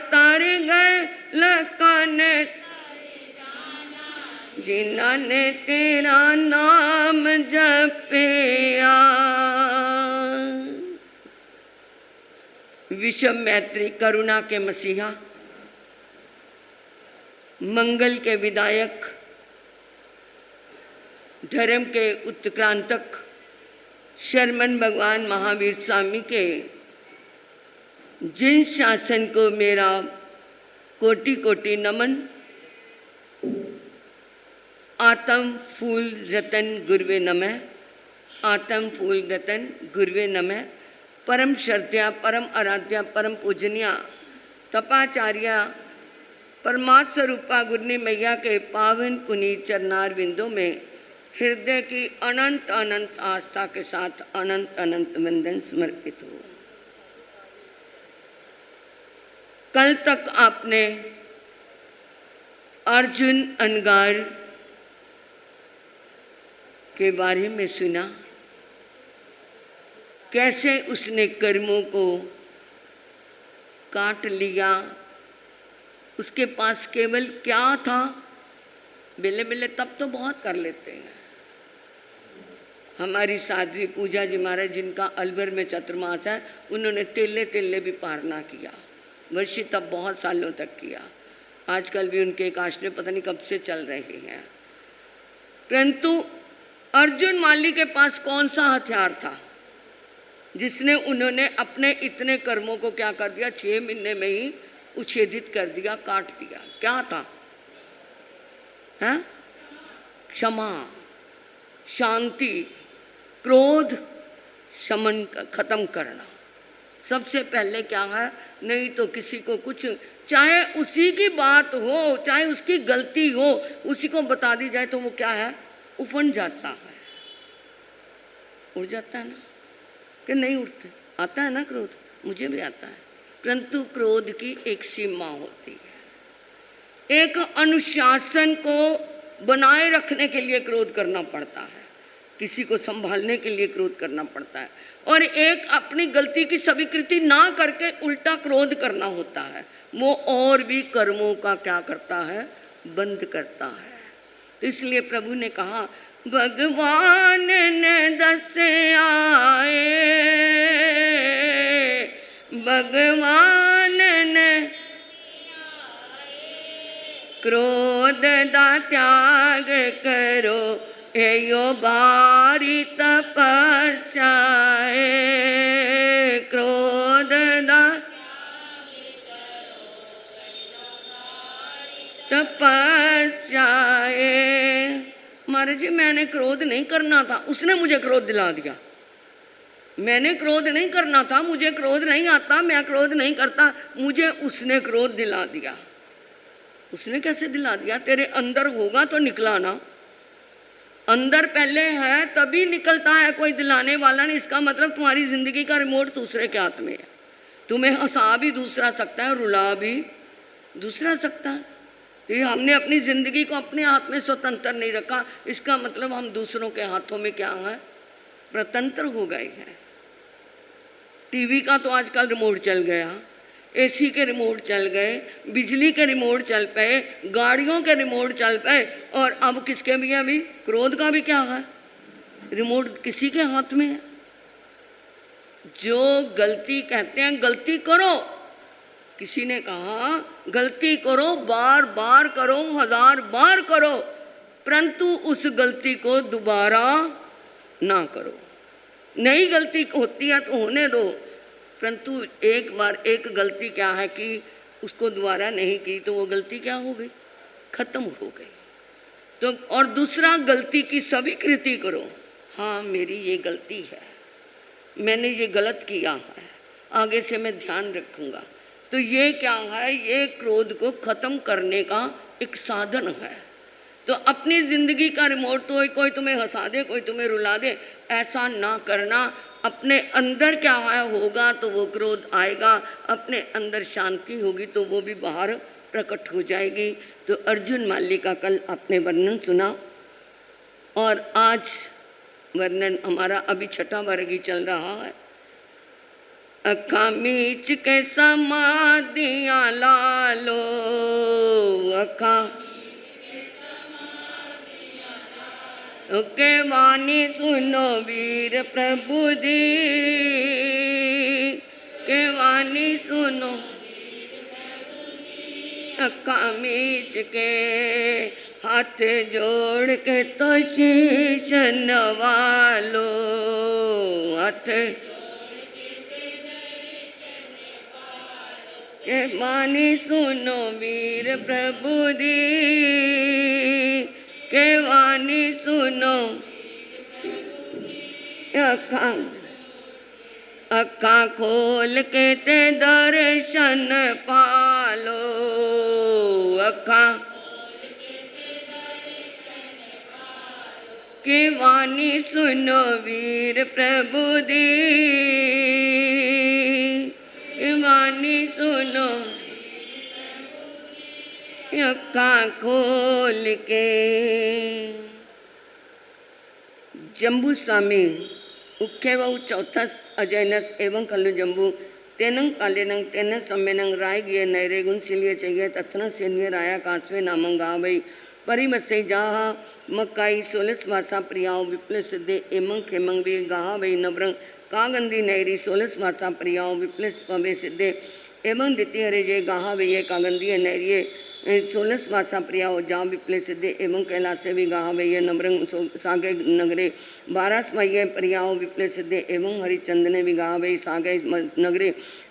तर गए लखन जिन्होंने तेरा नाम जपिया। विषम मैत्री, करुणा के मसीहा, मंगल के विदायक, धर्म के उत्क्रांतक शर्मन भगवान महावीर स्वामी के जिन शासन को मेरा कोटि कोटि नमन। आत्म फूल रतन गुरुवे नमः, आत्म फूल रतन गुरुवे नमः। परम श्रद्धा, परम आराध्या, परम पूजनिया तपाचार्या परमात्म स्वरूपा गुरनी मैया के पावन पुनीत चरणार बिंदों में हृदय की अनंत अनंत आस्था के साथ अनंत अनंत वंदन समर्पित हो। कल तक आपने अर्जुन अनगार के बारे में सुना, कैसे उसने कर्मों को काट लिया। उसके पास केवल क्या था? बेले बेले तब तो बहुत कर लेते हैं। हमारी साध्वी पूजा जी महाराज, जिनका अलवर में चतुर्मास है, उन्होंने तेले तेले भी पार ना किया। वर्षी तब बहुत सालों तक किया। आजकल भी उनके काशने पता नहीं कब से चल रहे हैं। परंतु अर्जुन माली के पास कौन सा हथियार था जिसने उन्होंने अपने इतने कर्मों को क्या कर दिया? 6 महीने में ही उच्छेदित कर दिया, काट दिया। क्या था? है क्षमा, शांति, क्रोध शमन, खत्म करना। सबसे पहले क्या है? नहीं तो किसी को कुछ, चाहे उसी की बात हो, चाहे उसकी गलती हो, उसी को बता दी जाए तो वो क्या है? उफन जाता है। उड़ जाता है ना कि नहीं उड़ते? आता है ना क्रोध, मुझे भी आता है। परंतु क्रोध की एक सीमा होती है। एक अनुशासन को बनाए रखने के लिए क्रोध करना पड़ता है, किसी को संभालने के लिए क्रोध करना पड़ता है, और एक अपनी गलती की स्वीकृति ना करके उल्टा क्रोध करना होता है। वो और भी कर्मों का क्या करता है? बंद करता है। तो इसलिए प्रभु ने कहा, भगवान ने दस आए, भगवान ने क्रोध दा त्याग करो, यो भारी तपस्या, क्रोध दा तपस्या। महाराज जी, मैंने क्रोध नहीं करना था, उसने मुझे क्रोध दिला दिया। मैंने क्रोध नहीं करना था, मुझे क्रोध नहीं आता, मैं क्रोध नहीं करता, मुझे उसने क्रोध दिला दिया। उसने कैसे दिला दिया? तेरे अंदर होगा तो निकला ना। अंदर पहले है तभी निकलता है, कोई दिलाने वाला नहीं। इसका मतलब तुम्हारी जिंदगी का रिमोट दूसरे के हाथ में है। तुम्हें हंसा भी दूसरा सकता है, रुला भी दूसरा सकता है। तो हमने अपनी ज़िंदगी को अपने हाथ में स्वतंत्र नहीं रखा। इसका मतलब हम दूसरों के हाथों में क्या है? प्रतंत्र हो गए हैं। टीवी का तो आजकल रिमोट चल गया, एसी के रिमोट चल गए, बिजली के रिमोट चल पे, गाड़ियों के रिमोट चल पे, और अब किसके भी है? अभी क्रोध का भी क्या है? रिमोट किसी के हाथ में है। जो गलती कहते हैं गलती करो, किसी ने कहा गलती करो, बार बार करो, 1000 बार करो, परंतु उस गलती को दोबारा ना करो। नई गलती होती है तो होने दो, परंतु एक बार एक गलती क्या है कि उसको दोबारा नहीं की तो वो गलती क्या हो गई? खत्म हो गई। तो और दूसरा, गलती की स्वीकृति करो। हाँ, मेरी ये गलती है, मैंने ये गलत किया है, आगे से मैं ध्यान रखूँगा। तो ये क्या है? ये क्रोध को ख़त्म करने का एक साधन है। तो अपनी ज़िंदगी का रिमोट तो कोई तुम्हें हंसा दे, कोई तुम्हें रुला दे, ऐसा ना करना। अपने अंदर क्या है होगा तो वो क्रोध आएगा, अपने अंदर शांति होगी तो वो भी बाहर प्रकट हो जाएगी। तो अर्जुन माली का कल आपने वर्णन सुना, और आज वर्णन हमारा अभी 6वां वर्ग ही चल रहा है। अखा मीच के समाधियाँ लालो, अखा के वाणी सुनो वीर प्रभु दी, के वाणी सुनो अखा मीच के हाथ जोड़ के तो शीश नवालो, हाथ के वाणी सुनो वीर प्रभु दी, के वाणी सुनो अखा अखा खोल के ते दर्शन पालो, अखा के वाणी सुनो वीर प्रभु दी, के वाणी सुनो अखा खोल के। जम्बू स्वामी उखे व चौथा अजयनस एवं कल्लु जम्बू तेनंग कालेनंग तेन सम्मेनंग राय गिये नैरे गुणशिलिय चाहिए तथन सेनिय राया कांसवे नामंग गावई परिमसे जाहा मकाई सोलस वासा प्रियाओ विप्ल सिद्धे एमंग खेमंग वे गाहा वही नब्रंग कागंदी नैरी सोलस वासा प्रियाओ विप्ल पवे सिद्धे एवं द्वितीय हरे जय गाहा वही कागंदी नैरिये सोलस वासा प्रियाओ जा विप्ले सिद्धे एवं कैलासे भी गाहा वही नब्रंग सागे नगरे 12 मह्य प्रियाओ विप्ले सिद्धे एवं हरिचंदने भी गाहा वही सागे नगरे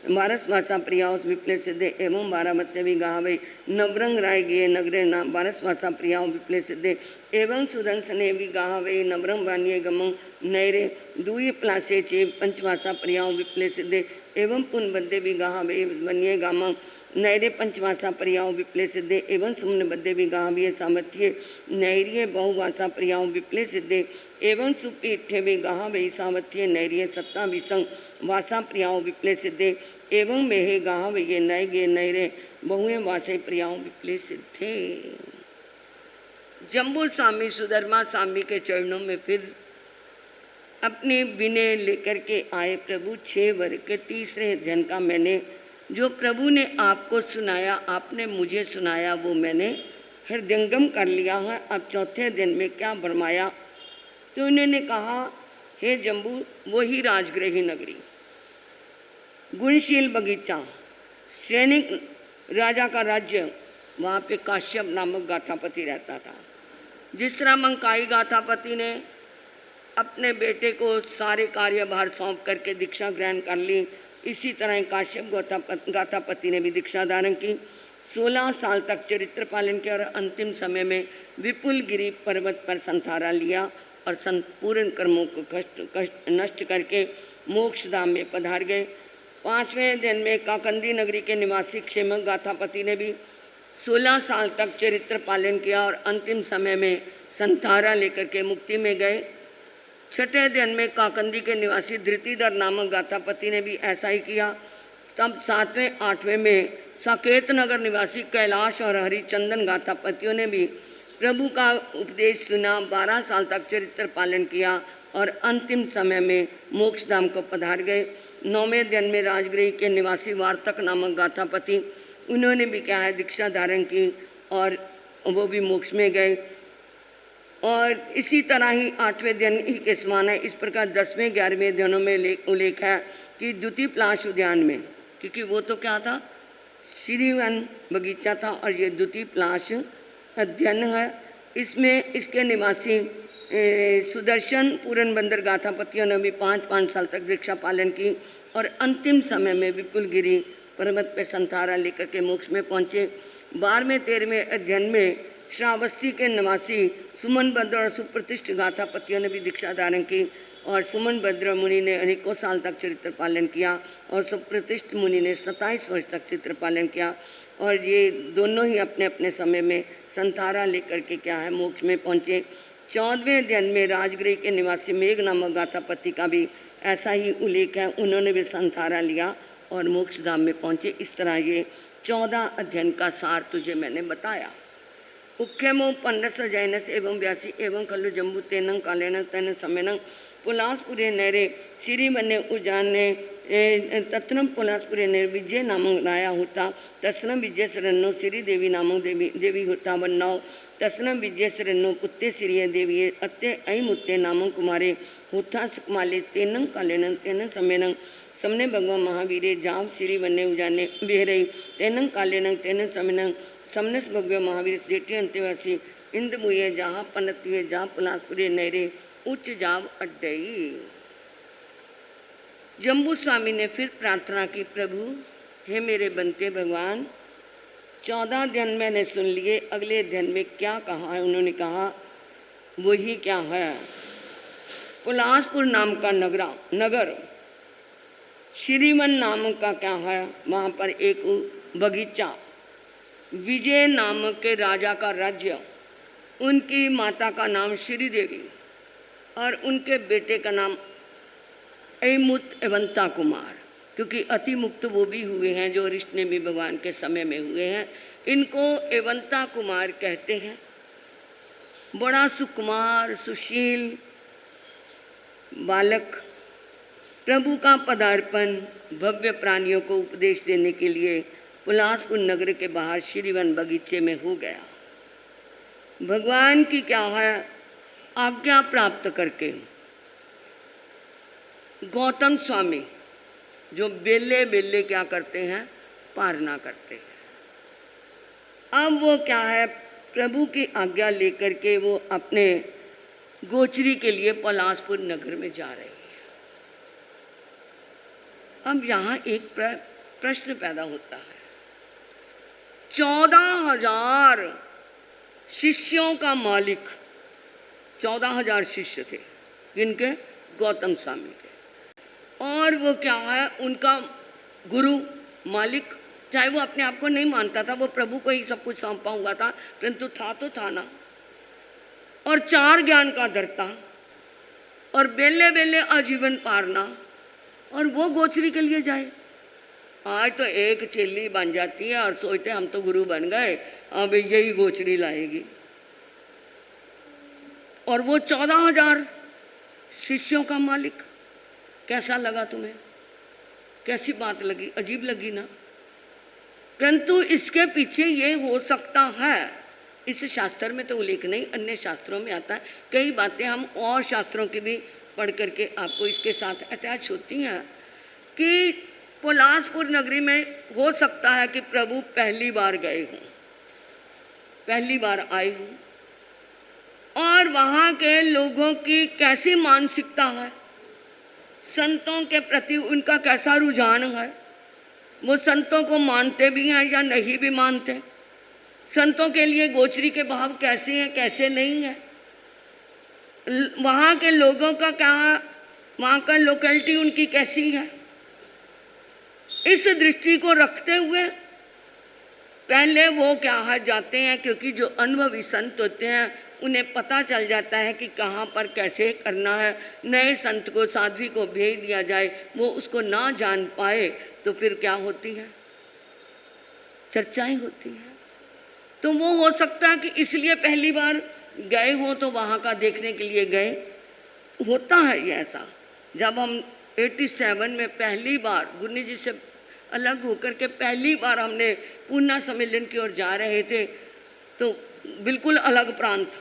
12 वासा प्रियाओ विप्ले सिद्धे एवं 12 मत्स्य भी गाहा वही नवरंग राय गिये नगरे 12 वासा प्रियाओ विप्ले सिद्धे एवं सुदंसने भी गाहा वही नवरंग वानिये गमंग नैरे दूय प्लासे चे पंचवासा प्रियाओ विप्ले सिद्धे एवं पुनबद्दे भी गाहा वही वन्ये गामंग नैरे पंचवासा प्रियाओ विप्ले सिद्धे एवं सुमन बद्दे भी गाहवीय सामर्थ्य नैरिय बहुवासा प्रियाओ विप्ले सिद्धे एवं सुपीठे भी गाहा वही सामर्थ्य नैरिय सत्ता विसंग वासा प्रियाओ विप्ले सिद्धे एवं मेहे गाहा वही नय गे नैरे बहुए वासे प्रियाओ विप्ले सिद्धे। जम्बू स्वामी सुधर्मा स्वामी के चरणों में फिर अपने विनय लेकर के आए प्रभु। 6 वर्ग के तीसरे अध्ययन का मैंने जो प्रभु ने आपको सुनाया आपने मुझे सुनाया वो मैंने हृदयंगम कर लिया है। अब चौथे दिन में क्या फरमाया तो उन्होंने कहा हे जम्बू वही राजगृही नगरी गुणशील बगीचा सैनिक राजा का राज्य वहाँ पे काश्यप नामक गाथापति रहता था। जिस तरह मंकाई गाथापति ने अपने बेटे को सारे कार्यभार सौंप करके दीक्षा ग्रहण कर ली इसी तरह काश्यप गाथापति ने भी दीक्षा धारण की। 16 साल तक चरित्र पालन किया और अंतिम समय में विपुल गिरी पर्वत पर संथारा लिया और पूर्ण कर्मों को कष्ट नष्ट करके मोक्ष धाम में पधार गए। 5वें दिन में काकंदी नगरी के निवासी क्षेमक गाथापति ने भी 16 साल तक चरित्र पालन किया और अंतिम समय में संथारा लेकर के मुक्ति में गए। 6ठे दिन में काकंदी के निवासी धृतिधर नामक गाथापति ने भी ऐसा ही किया। तब 7वें 8वें में साकेत नगर निवासी कैलाश और हरिचंदन गाथापतियों ने भी प्रभु का उपदेश सुना। 12 साल तक चरित्र पालन किया और अंतिम समय में मोक्षधाम को पधार गए। 9वें दिन में राजगृह के निवासी वार्तक नामक गाथापति उन्होंने भी क्या है दीक्षा धारण की और वो भी मोक्ष में गए। और इसी तरह ही 8वें दिन ही के समान है। इस प्रकार 10वें 11वें दिनों में उल्लेख है कि द्वितीय प्लाश उद्यान में, क्योंकि वो तो क्या था श्रीवन बगीचा था और ये द्वितीय प्लाश अध्ययन है। इसमें इसके निवासी सुदर्शन पूरन बंदर गाथापतियों ने भी 5-5 साल तक दीक्षा पालन की और अंतिम समय में विपुल गिरी पर्वत पर संथारा लेकर के मोक्ष में पहुँचे। 12वें 13वें अध्ययन में श्रावस्ती के निवासी सुमन भद्र और सुप्रतिष्ठ गाथापतियों ने भी दीक्षा धारण की और सुमन भद्र मुनि ने अनेकों साल तक चरित्र पालन किया और सुप्रतिष्ठ मुनि ने 27 वर्ष तक चरित्र पालन किया और ये दोनों ही अपने अपने समय में संथारा लेकर के क्या है मोक्ष में पहुँचे। 14वें अध्ययन में राजगृह के निवासी मेघ नामक गाथापति का भी ऐसा ही उल्लेख है। उन्होंने भी संथारा लिया और मोक्ष धाम में पहुँचे। इस तरह ये 14 अध्ययन का सार तुझे मैंने बताया। उख्यमो पंडस जैनस एवं व्यासी एवं कल्लु जम्बू तेनंग कालेन तन समेनं पुलासपुरे नैरे श्री बने उजाने तत्नम पुलासपुरे निर्विजय नामक नाया होता तस्नम विजय शरणो श्री देवी नामक देवी होता वन्नाव तस्नम विजय शरणो पुत्ते श्री देवी अत्ते ऐ मुत्ते नामक कुमारे होता सुकमाले तेनं कालेनं तेनं समेनं समने भगवान महावीरे जाव श्री वन्य उजाने बिहरई तेनं कालेनं तेनं समेनं समनस भगव महावीर जेठी अंत्यवासी इंद मुए जहाँ पनतिए जहाँ पुलासपुरे नहरे उच्च जाव अड्डई। जम्बू स्वामी ने फिर प्रार्थना की, प्रभु हे मेरे बनते भगवान, 14 ध्यान मैंने सुन लिए, अगले ध्यान में क्या कहा है? उन्होंने कहा वही क्या है, पुलासपुर नाम का नगर, श्रीवन नाम का क्या है, वहाँ पर एक बगीचा, विजय नाम के राजा का राज्य, उनकी माता का नाम श्री देवी और उनके बेटे का नाम ऐमुत एवंता कुमार, क्योंकि अति मुक्त वो भी हुए हैं जो ऋषि भी भगवान के समय में हुए हैं। इनको एवंता कुमार कहते हैं। बड़ा सुकुमार सुशील बालक प्रभु का पदार्पण भव्य प्राणियों को उपदेश देने के लिए पुलासपुर नगर के बाहर श्रीवन बगीचे में हो गया। भगवान की क्या है आज्ञा प्राप्त करके गौतम स्वामी जो बेले बेले क्या करते हैं, पारना करते हैं। अब वो क्या है, प्रभु की आज्ञा लेकर के वो अपने गोचरी के लिए पलासपुर नगर में जा रहे हैं। अब यहाँ एक प्रश्न पैदा होता है, 14,000 शिष्यों का मालिक, 14,000 शिष्य थे जिनके, गौतम स्वामी के, और वो क्या है उनका गुरु मालिक, चाहे वो अपने आप को नहीं मानता था, वो प्रभु को ही सब कुछ सौंपा हुआ था, परंतु था तो था ना, और 4 ज्ञान का दर्ता और बेले बेले आजीवन पारना, और वो गोचरी के लिए जाए। आज तो एक चेली बन जाती है और सोचते हम तो गुरु बन गए, अब यही गोचरी लाएगी। और वो 14,000 शिष्यों का मालिक, कैसा लगा तुम्हें? कैसी बात लगी? अजीब लगी ना? परंतु इसके पीछे ये हो सकता है, इस शास्त्र में तो उल्लेख नहीं, अन्य शास्त्रों में आता है। कई बातें हम और शास्त्रों की भी पढ़ करके आपको इसके साथ अटैच होती हैं कि पुलासपुर नगरी में हो सकता है कि प्रभु पहली बार गए हों, पहली बार आए हों, और वहाँ के लोगों की कैसी मानसिकता है, संतों के प्रति उनका कैसा रुझान है, वो संतों को मानते भी हैं या नहीं भी मानते, संतों के लिए गोचरी के भाव कैसे हैं कैसे नहीं है, वहाँ के लोगों का क्या, वहाँ का लोकेलिटी उनकी कैसी है। इस दृष्टि को रखते हुए पहले वो क्या है जाते हैं, क्योंकि जो अनुभवी संत होते हैं उन्हें पता चल जाता है कि कहाँ पर कैसे करना है। नए संत को, साध्वी को भेज दिया जाए, वो उसको ना जान पाए तो फिर क्या होती है, चर्चाएं होती हैं। तो वो हो सकता है कि इसलिए पहली बार गए हों तो वहाँ का देखने के लिए गए। होता है ये ऐसा। जब हम 87 में पहली बार गुरनी जी से अलग होकर के पहली बार हमने पूर्णा सम्मेलन की ओर जा रहे थे, तो बिल्कुल अलग प्रांत,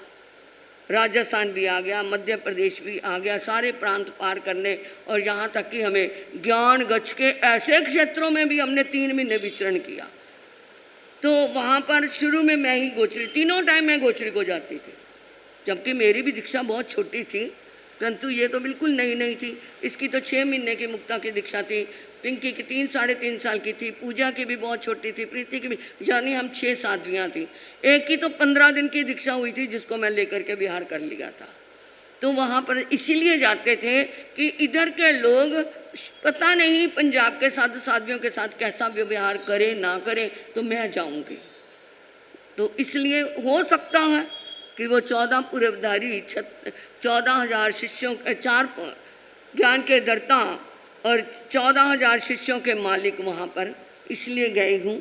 राजस्थान भी आ गया, मध्य प्रदेश भी आ गया, सारे प्रांत पार करने, और यहाँ तक कि हमें ज्ञान गच्छ के ऐसे क्षेत्रों में भी हमने 3 महीने विचरण किया। तो वहाँ पर शुरू में मैं ही गोचरी, तीनों टाइम मैं गोचरी को जाती थी, जबकि मेरी भी दीक्षा बहुत छोटी थी, परंतु ये तो बिल्कुल नई नहीं थी। इसकी तो 6 महीने की मुक्ता की दीक्षा थी, पिंकी की 3 साढ़े 3 साल की थी, पूजा की भी बहुत छोटी थी, प्रीति की भी, यानी हम 6 साध्वियाँ थी। एक की तो 15 दिन की दीक्षा हुई थी जिसको मैं लेकर के बिहार कर लिया था। तो वहाँ पर इसीलिए जाते थे कि इधर के लोग पता नहीं पंजाब के साधु साध्वियों के साथ कैसा व्यवहार करें ना करें, तो मैं जाऊँगी। तो इसलिए हो सकता है कि वो 14 पूर्वधारी 14,000 शिष्यों, 4 ज्ञान के दर्ता और 14,000 शिष्यों के मालिक वहाँ पर इसलिए गए हूँ।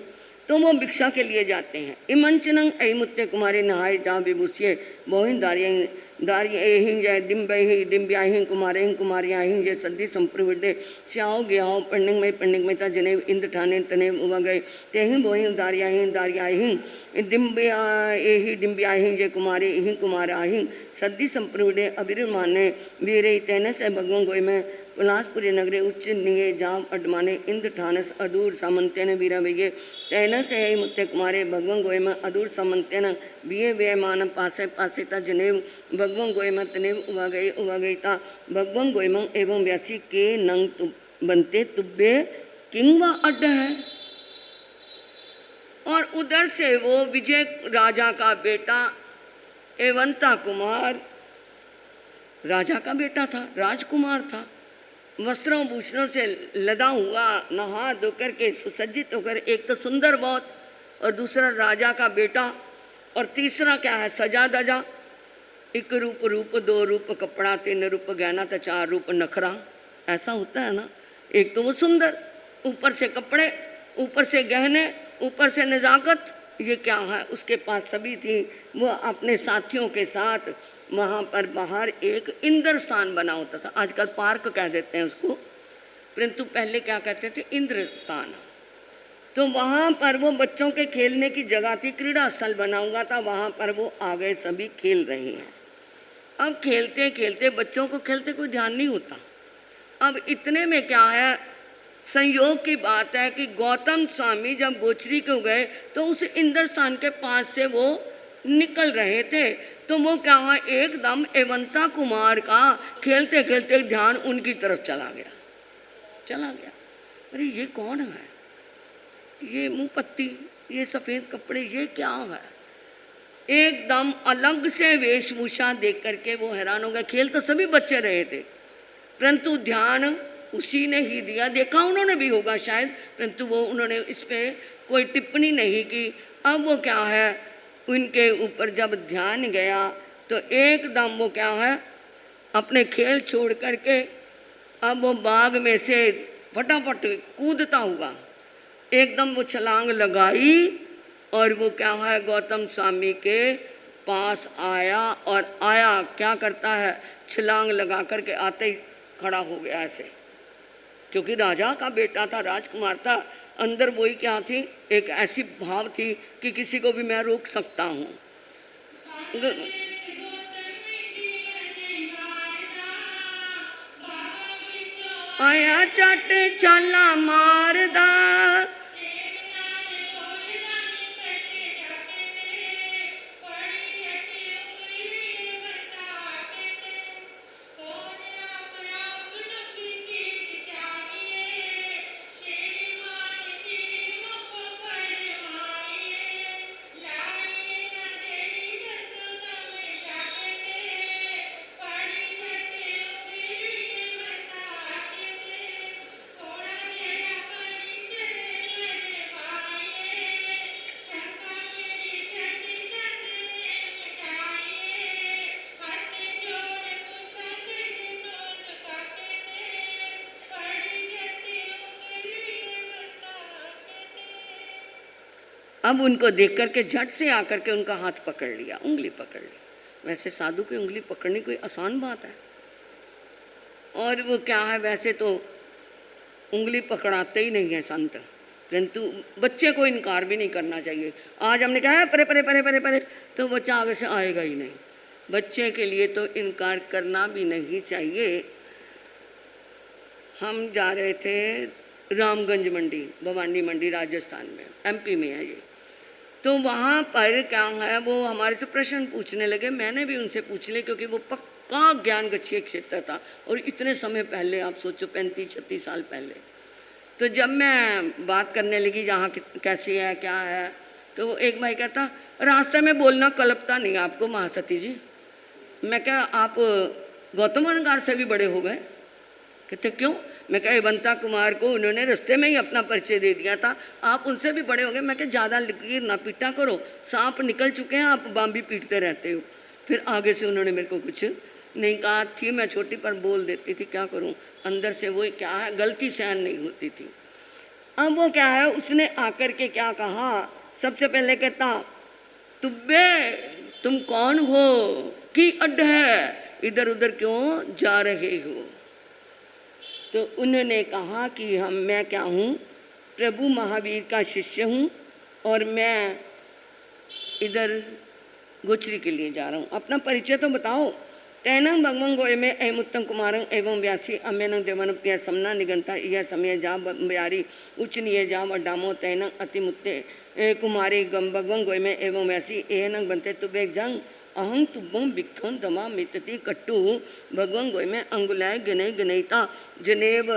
तो वो भिक्षा के लिए जाते हैं। इमंचनंग ऐमुत्य कुमारी नहाय जहाँ विभूषिये बहुन दारियं दार्यहिं जय डिम्बहि डिम्ब्याहिं कुमारहिं कुमार्याहिं जय सद्धि संप्रविडे श्याओ ग्याओ पंडिंगमय पंडिंगमयता जनेव इंद्र ठाने तनेव उवा गए तेहिं बोहिं दार्याहिं दार्याहिं डिम्ब्याहि डिम्ब्याहिं जय कुमारे इहिं कुमाराहिं सद्धि संप्रविडे अभिरुमाने वीरे तेन से भगवान गोय में उल्लासपुरी नगरे उच्च निये जाम अडमाने इंद्र ठानस अदूर सामंत्यन वीरा वेगे तेन से है मुत्ते कुमारे भगवान गोय में अदूर सामंत्यन बिये वे मान पासे पासे ता जनेव भगवान गोय में तनेव उवा गई ता भगवान गोय में एवं व्यासी के नंग बनते तुब्बे किंग व अड्ड है। और उधर से वो विजय राजा का बेटा एवंता कुमार राजा का बेटा था, राजकुमार था, वस्त्रों भूषणों से लदा हुआ, नहा धोकर के सुसज्जित होकर, एक तो सुंदर बहुत और दूसरा राजा का बेटा और तीसरा क्या है सजा दजा, एक रूप रूप दो रूप कपड़ा तीन रूप गहना तो चार रूप नखरा, ऐसा होता है ना। एक तो वो सुंदर, ऊपर से कपड़े, ऊपर से गहने, ऊपर से नज़ाकत, ये क्या है उसके पास सभी थी। वो अपने साथियों के साथ वहाँ पर बाहर एक इंद्र स्थान बना होता था, आजकल पार्क कह देते हैं उसको, परंतु पहले क्या कहते थे इंद्र स्थान। तो वहाँ पर वो बच्चों के खेलने की जगह थी, क्रीड़ा स्थल बना हुआ था, वहाँ पर वो आ गए, सभी खेल रहे हैं। अब खेलते खेलते बच्चों को खेलते कोई ध्यान नहीं होता। अब इतने में क्या है, संयोग की बात है कि गौतम स्वामी जब गोचरी को गए तो उस इंद्र स्थान के पास से वो निकल रहे थे, तो वो क्या हुआ, एकदम एवंता कुमार का खेलते खेलते ध्यान उनकी तरफ चला गया। अरे ये कौन है, ये मुंह पत्ती, ये सफ़ेद कपड़े, ये क्या है। एकदम अलग से वेशभूषा देख करके वो हैरान हो गए। खेल तो सभी बच्चे रहे थे, परंतु ध्यान उसी ने ही दिया। देखा उन्होंने भी होगा शायद, परंतु वो उन्होंने इस पर कोई टिप्पणी नहीं की। अब वो क्या है, उनके ऊपर जब ध्यान गया तो एकदम वो क्या है, अपने खेल छोड़ करके अब वो बाग में से फटाफट कूदता हुआ एकदम वो छलांग लगाई और वो क्या है, गौतम स्वामी के पास आया। और आया क्या करता है, छलांग लगा करके आते ही खड़ा हो गया ऐसे, क्योंकि राजा का बेटा था, राजकुमार था। अंदर वही क्या थी, एक ऐसी भाव थी कि किसी को भी मैं रोक सकता हूँ। आया चट चाला मारदा, अब उनको देख करके झट से आकर के उनका हाथ पकड़ लिया, उंगली पकड़ ली। वैसे साधु की उंगली पकड़नी कोई आसान बात है, और वो क्या है, वैसे तो उंगली पकड़ाते ही नहीं है संत, परंतु बच्चे को इनकार भी नहीं करना चाहिए। आज हमने कहा है परे परे परे परे परे, तो बच्चा आगे से आएगा ही नहीं। बच्चे के लिए तो इनकार करना भी नहीं चाहिए। हम जा रहे थे रामगंज मंडी, भवानी मंडी राजस्थान में, एमपी में है ये। तो वहाँ पर क्या है, वो हमारे से प्रश्न पूछने लगे। मैंने भी उनसे पूछ लिया, क्योंकि वो पक्का ज्ञान गच्छे क्षेत्र था, और इतने समय पहले, आप सोचो 35-36 साल पहले। तो जब मैं बात करने लगी जहाँ कैसी है क्या है, तो एक भाई कहता, रास्ते में बोलना कल्पता नहीं आपको महासती जी। मैं क्या, आप गौतम अलंकार से भी बड़े हो गए? कहते क्यों? मैं कहा एवंता कुमार को उन्होंने रास्ते में ही अपना परिचय दे दिया था, आप उनसे भी बड़े हो गए। मैं कहा ज़्यादा लकीर ना पीटा करो, सांप निकल चुके हैं, आप बाम्बी पीटते रहते हो। फिर आगे से उन्होंने मेरे को कुछ नहीं कहा। थी मैं छोटी पर बोल देती थी, क्या करूं, अंदर से वो क्या है, गलती सहन नहीं होती थी। अब वो क्या है, उसने आकर के क्या कहा, सबसे पहले कहता तुब्बे तुम कौन हो? की अड्ड है, इधर उधर क्यों जा रहे हो? तो उन्होंने कहा कि मैं क्या हूँ, प्रभु महावीर का शिष्य हूँ और मैं इधर गोचरी के लिए जा रहा हूँ। अपना परिचय तो बताओ। तैनंग भगवं गोय में एम उत्तम कुमारंग एवं व्यासी अमेनंग देवन प्रिय समना निगंता यह समय जा ब्यारी उच्च निये जा वडामो तैनंग अतिमुत्ते कुमारी गम भगवं गोय में एवं व्यासी एहनंग बनते तुबे जंग अहं तुब्बं बिखन दमा मितति कट्टू भगवं गोय में अंगुलाय गने गनयता जनेब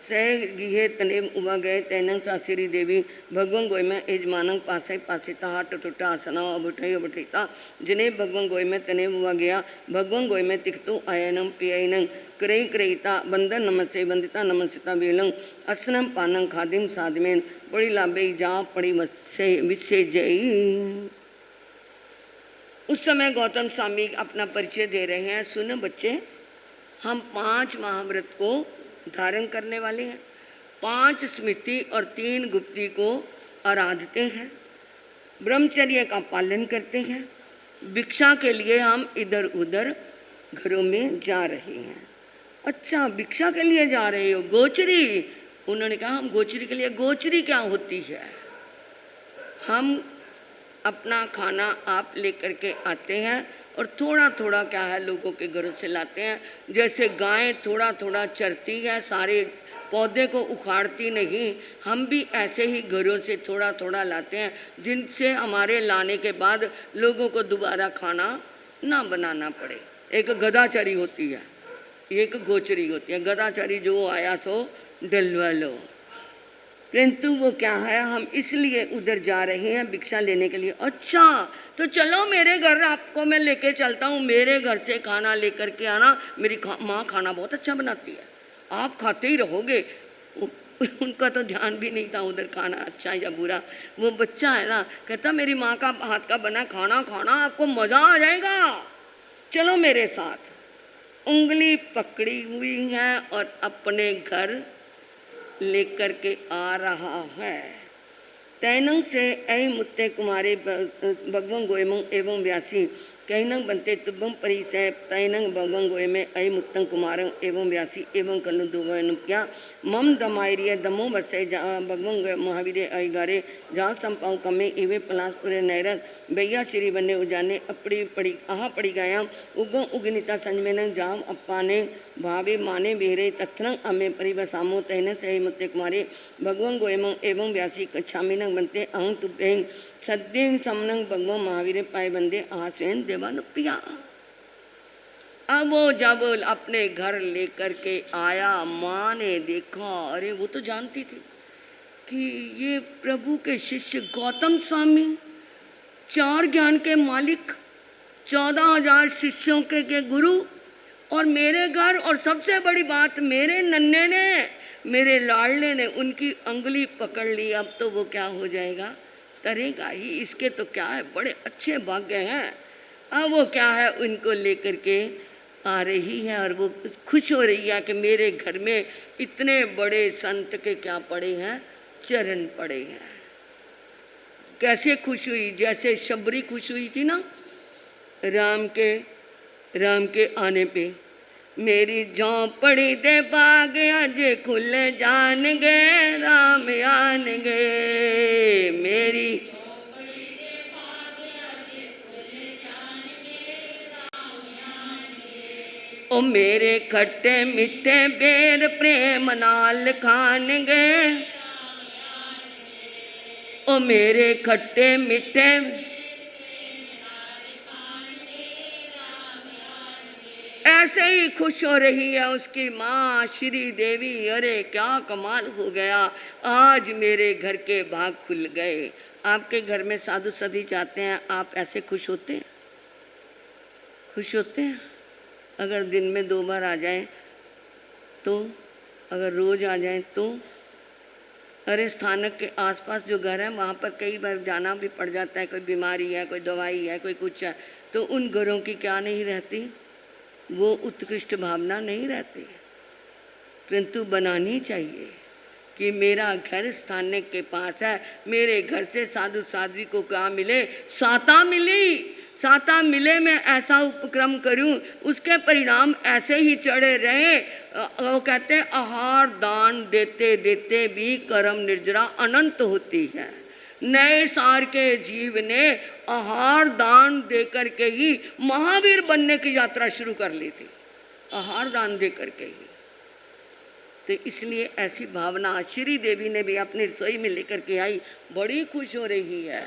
से गिहे तनेब उमा गए तैनंग सासिरी देवी भगवं गोय में यजमानंग पासे पासिता हाट टुटा आसना अबुठता जने भगवं गोय में तनेब उमा गया भगवं गोय में तिक्तु आयनम पियनंग क्रय क्रयिता बंदन नमसे वंदिता नमसिता वेलंग असनम पानंग खादिम साधमेन बड़ी लाभे जा पड़ी विसे जई। उस समय गौतम स्वामी अपना परिचय दे रहे हैं। सुनो बच्चे, हम 5 महाव्रत को धारण करने वाले हैं, 5 स्मृति और 3 गुप्ती को आराधते हैं, ब्रह्मचर्य का पालन करते हैं, भिक्षा के लिए हम इधर उधर घरों में जा रहे हैं। अच्छा, भिक्षा के लिए जा रहे हो? गोचरी? उन्होंने कहा हम गोचरी के लिए। गोचरी क्या होती है? हम अपना खाना आप लेकर के आते हैं और थोड़ा थोड़ा क्या है लोगों के घरों से लाते हैं। जैसे गाय थोड़ा थोड़ा चरती है, सारे पौधे को उखाड़ती नहीं, हम भी ऐसे ही घरों से थोड़ा थोड़ा लाते हैं, जिनसे हमारे लाने के बाद लोगों को दोबारा खाना ना बनाना पड़े। एक गदाचरी होती है, एक गोचरी होती है। गदाचरी जो आया सो डलवा लो, परंतु वो क्या है, हम इसलिए उधर जा रहे हैं भिक्षा लेने के लिए। अच्छा, तो चलो मेरे घर, आपको मैं लेके चलता हूँ, मेरे घर से खाना लेकर के आना। मेरी माँ खाना बहुत अच्छा बनाती है, आप खाते ही रहोगे। उनका तो ध्यान भी नहीं था उधर खाना अच्छा या बुरा। वो बच्चा है ना, कहता मेरी माँ का हाथ का बना खाना खाना, आपको मज़ा आ जाएगा, चलो मेरे साथ। उंगली पकड़ी हुई है और अपने घर लेकर के आ रहा है। तैनंग से ऐ मुत्ते कुमारे भगवं गोयमंग एवं व्यासी कहनंग बनते तुब्बं परिसय तैनंग भगवं गोय में ऐ मुत्तंग कुमारंग एवं व्यासी एवं कल्लु दुवयन क्या मम दमायरिय दमो बसे भगवं महावीर ऐ गारे जहाँ संपाऊ कमे इवे पलासपुरे नैरत भैया श्री बने उजाने अपड़ी पड़ी आहा पड़ी गया उगं उगनिता संजमेन जाम अप्पाने भावे माने बेरे तथनंग अमे परिवसामो तैन से मुत्ते कुमारे भगवं गोयमंग एवं व्यासी कच्छामिनंग बनते अहं तुभ्यं सद्यं समनंग भगवं महावीर पाए बंदे आस्वेन देवानुप्रिया। अब वो जब अपने घर लेकर के आया, माँ ने देखा, अरे वो तो जानती थी कि ये प्रभु के शिष्य गौतम स्वामी, 4 ज्ञान के मालिक, 14,000 शिष्यों के गुरु, और मेरे घर, और सबसे बड़ी बात मेरे नन्हे ने, मेरे लाडले ने उनकी अंगुली पकड़ ली। अब तो वो क्या हो जाएगा, तरेगा ही। इसके तो क्या है, बड़े अच्छे भाग्य हैं। अब वो क्या है, उनको लेकर के आ रही है और वो खुश हो रही है कि मेरे घर में इतने बड़े संत के क्या पड़े हैं, चरण पड़े हैं। कैसे खुश हुई, जैसे शबरी खुश हुई थी ना राम के आने पे। मेरी झोंपड़ी दे बाग आज खुल जाएंगे, राम आएंगे। मेरी ओ मेरे खट्टे मिठे बेर प्रेम नाल खाएंगे, ओ मेरे खट्टे मिठे। ऐसे ही खुश हो रही है उसकी माँ श्री देवी। अरे क्या कमाल हो गया, आज मेरे घर के भाग खुल गए। आपके घर में साधु सधी जाते हैं, आप ऐसे खुश होते हैं? खुश होते हैं? अगर दिन में 2 बार आ जाएं तो, अगर रोज़ आ जाएं तो। अरे स्थानक के आसपास जो घर है वहाँ पर कई बार जाना भी पड़ जाता है, कोई बीमारी है, कोई दवाई है, कोई कुछ है, तो उन घरों की क्या नहीं रहती, वो उत्कृष्ट भावना नहीं रहती। परंतु बनानी चाहिए कि मेरा घर स्थानक के पास है, मेरे घर से साधु साध्वी को क्या मिले, साता मिली। साता मिले मैं ऐसा उपक्रम करूं, उसके परिणाम ऐसे ही चढ़े रहे। वो कहते हैं आहार दान देते देते भी कर्म निर्जरा अनंत होती है। नए सार के जीव ने आहार दान दे करके ही महावीर बनने की यात्रा शुरू कर ली थी, आहार दान दे करके ही। तो इसलिए ऐसी भावना श्री देवी ने भी अपनी रसोई में लेकर के आई, बड़ी खुश हो रही है।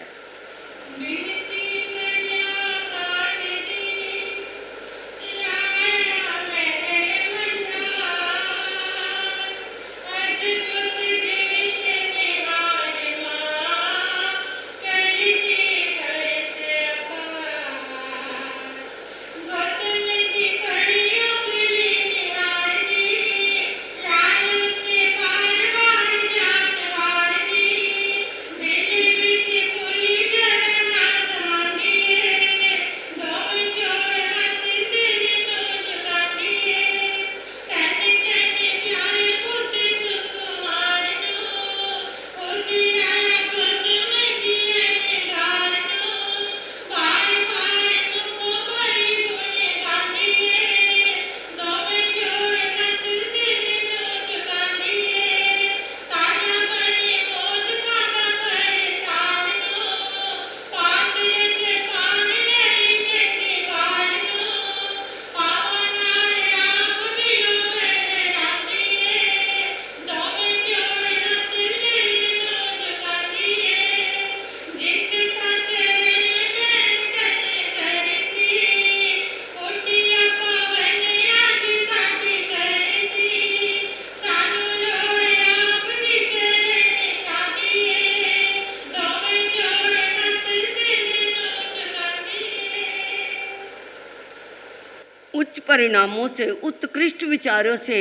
उच्च परिणामों से, उत्कृष्ट विचारों से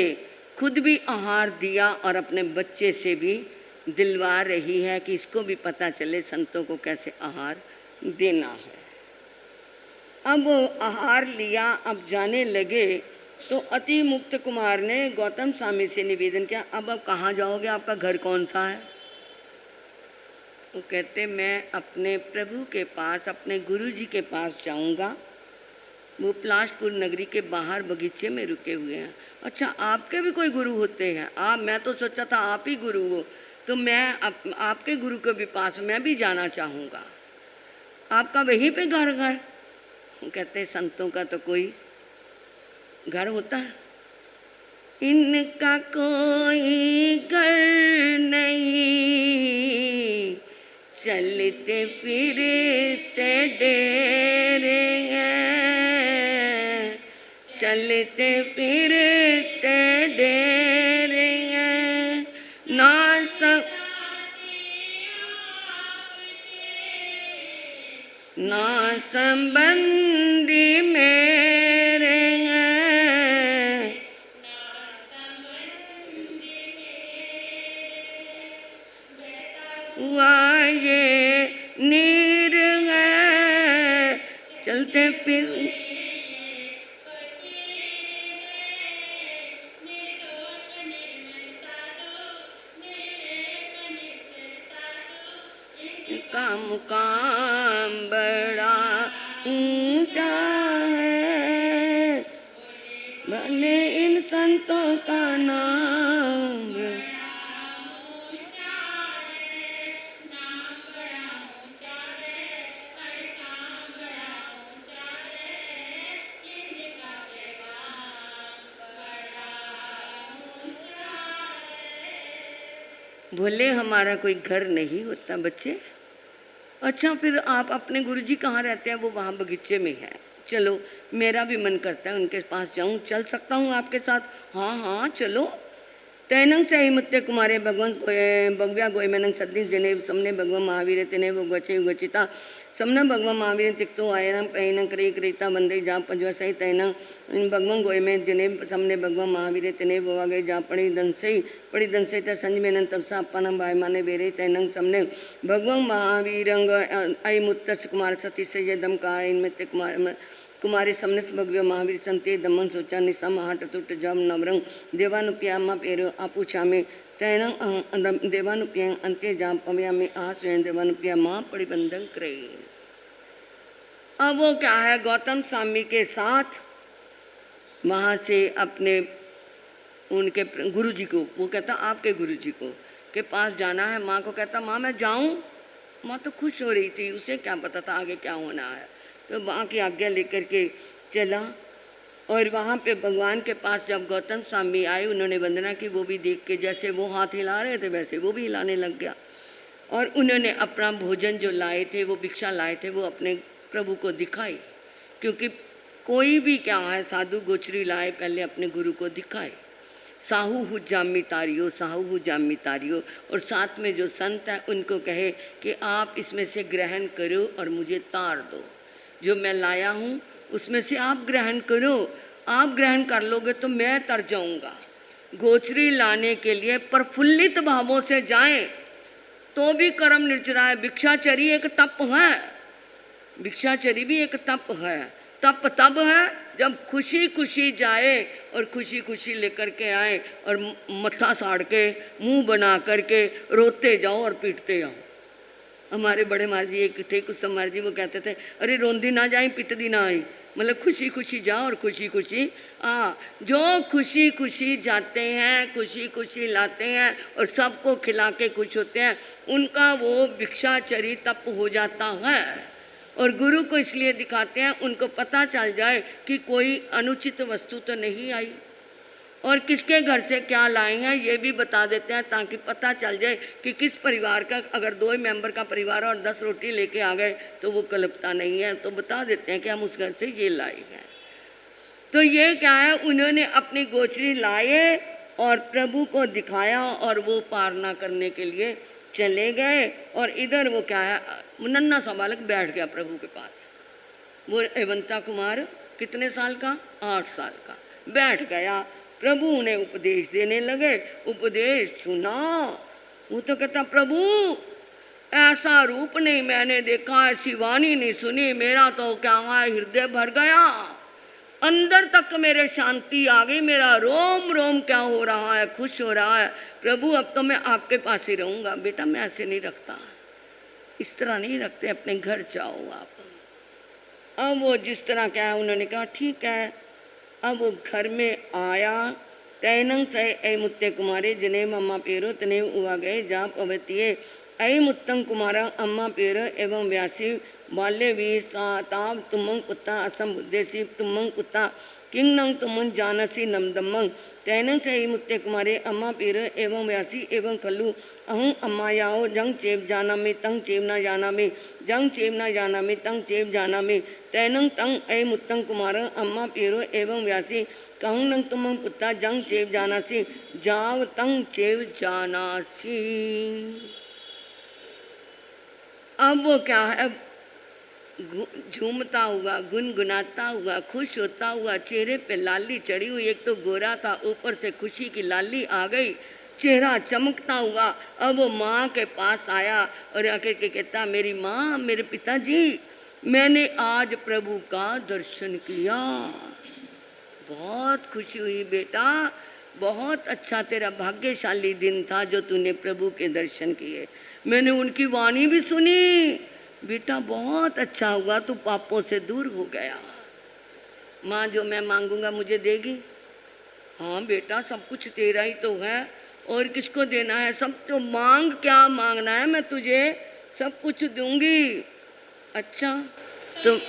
खुद भी आहार दिया और अपने बच्चे से भी दिलवा रही है कि इसको भी पता चले संतों को कैसे आहार देना है। अब आहार लिया, अब जाने लगे तो अति मुक्त कुमार ने गौतम स्वामी से निवेदन किया, अब आप कहाँ जाओगे, आपका घर कौन सा है? वो कहते मैं अपने प्रभु के पास, अपने गुरु जी के पास जाऊंगा। वो पलाशपुर नगरी के बाहर बगीचे में रुके हुए हैं। अच्छा, आपके भी कोई गुरु होते हैं? मैं तो सोचा था आप ही गुरु हो, तो मैं आपके गुरु के भी पास मैं भी जाना चाहूँगा। आपका वहीं पे घर? कहते हैं संतों का तो कोई घर होता है, इनका कोई घर नहीं, चलते फिरते डेरे हैं, चलते फिरते डेरे हैं, ना संबंधी मेरे हैं, हुआ ये नीर है, चलते फिर का मुकाम बड़ा ऊंचा है, भले इन संतों का नाम बोले हमारा कोई घर नहीं होता बच्चे। अच्छा, फिर आप अपने गुरुजी कहाँ रहते हैं? वो वहाँ बगीचे में है। चलो, मेरा भी मन करता है उनके पास जाऊँ, चल सकता हूँ आपके साथ? हाँ हाँ चलो। तैनंग से हिमत्य कुमारे भगवान भगव्या गोय मैनंग सदी जने समने भगवान महावीर तेने वो गचे गचिता समन भगवान महावीर तिक्तो आयनंग पैनंग करे क्रेता बंदे जा पंजवा सही तैनंग भगवान गोय में जने समने भगवान महावीर तेने वो आगे जा पड़ी दंसे त संज में तपसा अपना भाई माने बेरे तैनंग समने भगवान महावीरंग आई मुत्तस कुमार सती से ये दम का इनमें कुमार कुमारी समनस भगव्य महावीर संते दमन सोचा निसम हाट तुट जम नवरंग देवानुप्यामा पेरो आपूछा में तैनंग देवानुप्यांग अंत्य जाम पव्या में आ स्वयं देवानुप्या माँ परिबंधन करे। अब वो क्या है, गौतम स्वामी के साथ वहाँ से अपने उनके गुरुजी को, वो कहता आपके गुरुजी को के पास जाना है। माँ को कहता माँ मैं जाऊँ। माँ तो खुश हो रही थी, उसे क्या पता था आगे क्या होना है। तो माँ की आज्ञा लेकर के चला और वहाँ पे भगवान के पास जब गौतम स्वामी आए, उन्होंने वंदना की। वो भी देख के जैसे वो हाथ हिला रहे थे वैसे वो भी हिलाने लग गया। और उन्होंने अपना भोजन जो लाए थे, वो भिक्षा लाए थे, वो अपने प्रभु को दिखाई। क्योंकि कोई भी क्या है, साधु गोचरी लाए पहले अपने गुरु को दिखाए। साहू हु जामी तारियो, साहू हु जामी तारियो। और साथ में जो संत है उनको कहे कि आप इसमें से ग्रहण करो और मुझे तार दो। जो मैं लाया हूँ उसमें से आप ग्रहण करो। आप ग्रहण कर लोगे तो मैं तर जाऊँगा। गोचरी लाने के लिए प्रफुल्लित भावों से जाएं तो भी कर्म निर्जरा है। भिक्षाचरी एक तप है, भिक्षाचरी भी एक तप है। तप तब है जब खुशी खुशी जाए और खुशी खुशी लेकर के आए और मत्था साड़ के मुंह बना करके रोते जाओ और पीटते जाओ। हमारे बड़े महाराज जी एक थे, कुछ महाराज जी, वो कहते थे अरे रोंदी ना जाए पिटदी ना आई। मतलब खुशी खुशी जाओ और खुशी खुशी जो खुशी खुशी जाते हैं, खुशी खुशी लाते हैं और सबको खिला के खुश होते हैं, उनका वो भिक्षाचरी तप हो जाता है। और गुरु को इसलिए दिखाते हैं, उनको पता चल जाए कि कोई अनुचित वस्तु तो नहीं आई और किसके घर से क्या लाए हैं ये भी बता देते हैं, ताकि पता चल जाए कि किस परिवार का, अगर 2 मेंबर का परिवार और 10 रोटी लेके आ गए तो वो कल्पता नहीं है, तो बता देते हैं कि हम उस घर से ये लाए हैं। तो ये क्या है, उन्होंने अपनी गोचरी लाए और प्रभु को दिखाया और वो पारना करने के लिए चले गए। और इधर वो क्या है, नन्हा सा बालक बैठ गया प्रभु के पास। वो एवंता कुमार कितने साल का, 8 साल का, बैठ गया। प्रभु उन्हें उपदेश देने लगे। उपदेश सुना, वो तो कहता प्रभु ऐसा रूप नहीं मैंने देखा, ऐसी वाणी नहीं सुनी, मेरा तो क्या है हृदय भर गया, अंदर तक मेरे शांति आ गई, मेरा रोम रोम क्या हो रहा है, खुश हो रहा है। प्रभु अब तो मैं आपके पास ही रहूँगा। बेटा मैं ऐसे नहीं रखता, इस तरह नहीं रखते, अपने घर जाओ आप। अब वो जिस तरह क्या है उन्होंने कहा ठीक है। अब वो घर में आया। तैनंग से ऐ मुत्ते कुमारे जने अम्मा पेरो तने उआ गए जा पवतिये ऐ मुत्तंग कुमारा अम्मा पेरो एवं व्यासी बाल्य वीर ताव तुमंग कुत्ता असम बुद्धेसी तुमंग कुत्ता किंग नंग तुमन जानसी नमदमंग तैनंग से ऐ मुत्ते कुमारे अम्मा पेरो एवं व्यासी एवं खल्लू अहं अम्मा याओ जंग चेप जाना में तंग चेप ना जाना में जंग चेप ना जाना में तंग चेप जाना में तैनंग तंग ऐ मुत्तंग कुमार अम्मा पेरो एवं व्यासी कहूँ नंग तुमंग कुत्ता जंग चेप जाना सी जाव तंग चेप जाना सी। अब वो क्या है, झूमता हुआ, गुनगुनाता हुआ, खुश होता हुआ, चेहरे पे लाली चढ़ी हुई, एक तो गोरा था ऊपर से खुशी की लाली आ गई, चेहरा चमकता हुआ। अब वो माँ के पास आया और आके के कहता मेरी माँ, मेरे पिताजी, मैंने आज प्रभु का दर्शन किया, बहुत खुशी हुई बेटा, बहुत अच्छा तेरा भाग्यशाली दिन था जो तूने प्रभु के दर्शन किए, मैंने उनकी वाणी भी सुनी, बेटा बहुत अच्छा हुआ, तू पापों से दूर हो गया। माँ जो मैं मांगूंगा मुझे देगी? हाँ बेटा सब कुछ तेरा ही तो है, और किसको देना है, सब तो मांग, क्या मांगना है, मैं तुझे सब कुछ दूंगी। अच्छा तो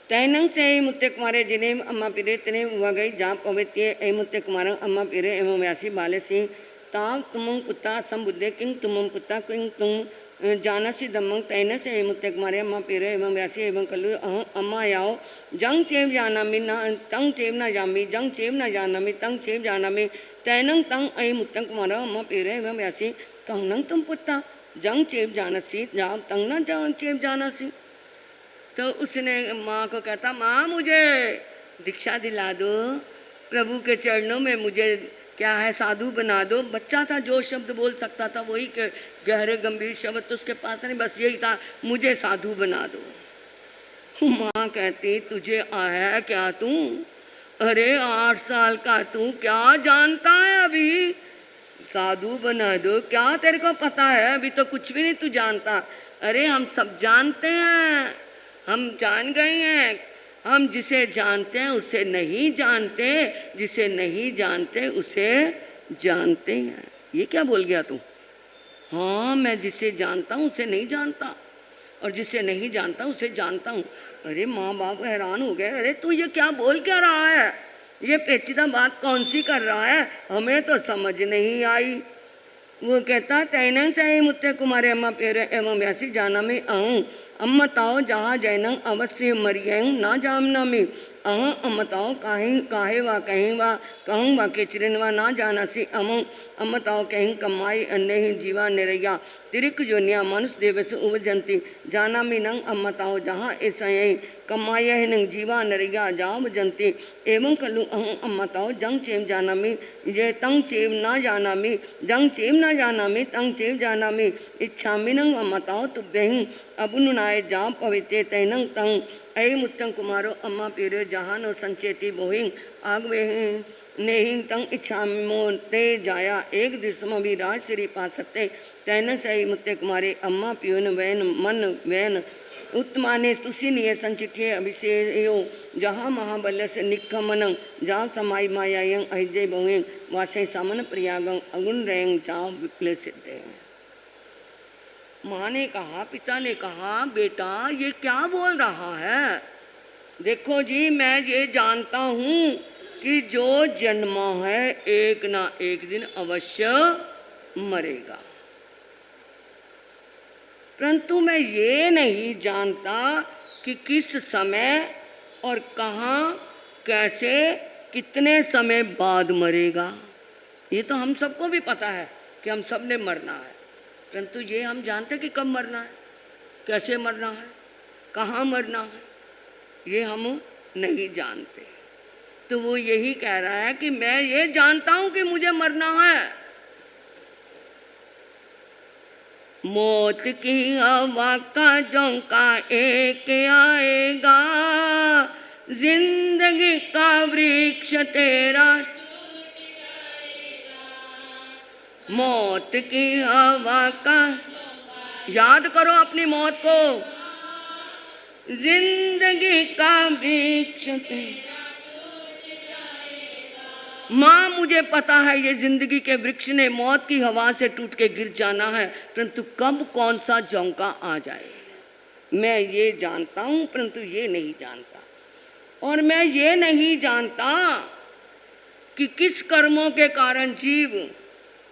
तैनंग से ही मुत्ते कुमारे जिन्हें अम्मा पिरे तिने हुआ गई जाप पवित्य ए मुत्ते कुमार अम्मा पिरे एवं व्यासी बाले सिंह ताव तुमंग कुत्ता संबुद्धे किंग तुमंग कुत्ता किंग तुम जानसी दमंग तैन से मुत्ते कुमारे अम्मा पिरे एवं व्यासी एवं कलु अम्मा याओ जंग चेव जानामी न तंग चेव न जामी जंग चेव न जानामी तंग चेव जानामी तैनंग तंग ए मुत्ते कुमार अम्मा पिरे एवं व्यासी कहनंग तुम पुत्ता जंग चेव जानसी जाओ तंग न जान चेव जानसी। तो उसने माँ को कहता, माँ मुझे दीक्षा दिला दो, प्रभु के चरणों में मुझे क्या है साधु बना दो। बच्चा था, जो शब्द बोल सकता था वही के गहरे गंभीर शब्द तो उसके पास नहीं, बस यही था, मुझे साधु बना दो। माँ कहती, तुझे आया क्या तू? अरे 8 साल का तू क्या जानता है अभी? साधु बना दो, क्या तेरे को पता है? अभी तो कुछ भी नहीं तू जानता। अरे हम सब जानते हैं, हम जान गए हैं। हम जिसे जानते हैं उसे नहीं जानते, जिसे नहीं जानते उसे जानते हैं। ये क्या बोल गया तू? हाँ, मैं जिसे जानता हूँ उसे नहीं जानता, और जिसे नहीं जानता उसे जानता हूँ। अरे माँ बाप हैरान हो गए, अरे तू ये क्या बोल क्या रहा है? ये पेचीदा बात कौन सी कर रहा है? हमें तो समझ नहीं आई। वो कहता, तैनंग से मुत्ते कुमारे अम्मा पेरे एवं व्यासी जाना में अहं अम्मा ताओ जहाँ जैनंग अवश्य मरियंग ना जामना में अहं अम्मा ताओ काहे वा कहीं वा कहूँ वा केचरिन वा ना जाना सी अमं अम्मा ताओ कहीं कमाई अन्य ही जीवा निरैया तिरिक जोनिया मनुष्य देवस उपजंती जाना में नंग अम्मा ताओ जहाँ ऐसा यही कमाया है नंग जीवा नरैया जाव जनती एवं कलु अहं अम्मा ताओ जंग चेम जाना में ये तंग चेव ना जाना में जंग चेव ना जाना में तंग चेव जाना में इच्छा मिनंग अम्मा ताओ तुभ्यं अबुनुनाय जाम पवित्रे तैनंग तंग ऐ मुत्तंग कुमारो अम्मा पीरे जहानो संचेती बोहिंग आगवे नेहिंग तंग इच्छा मोते जाया एक दिसम भी राज श्री पासते तैन सही मुत्ते कुमारे अम्मा पियोन वैन मन वैन उत्तमाने तुसी निये संचिठे अभिषेयो जहाँ महाबल्य से निखमनंग जहाँ समाई मायायंग अहिजय बहुएं वासे सामन प्रियागंग अगुण रेंग जहाँ विप्ले सिद्धे। माँ ने कहा, पिता ने कहा, बेटा ये क्या बोल रहा है? देखो जी, मैं ये जानता हूँ कि जो जन्मा है एक ना एक दिन अवश्य मरेगा, परंतु मैं ये नहीं जानता कि किस समय और कहाँ कैसे कितने समय बाद मरेगा। ये तो हम सबको भी पता है कि हम सब ने मरना है, परंतु ये हम जानते कि कब मरना है, कैसे मरना है, कहाँ मरना है, ये हम नहीं जानते। तो वो यही कह रहा है कि मैं ये जानता हूँ कि मुझे मरना है। मौत की हवा का झोंका एक आएगा, जिंदगी का वृक्ष तेरा मौत की हवा का, याद करो अपनी मौत को, जिंदगी का वृक्ष तेरा। माँ मुझे पता है ये जिंदगी के वृक्ष ने मौत की हवा से टूट के गिर जाना है, परंतु कब कौन सा झोंका आ जाए मैं ये जानता हूँ, परंतु ये नहीं जानता। और मैं ये नहीं जानता कि किस कर्मों के कारण जीव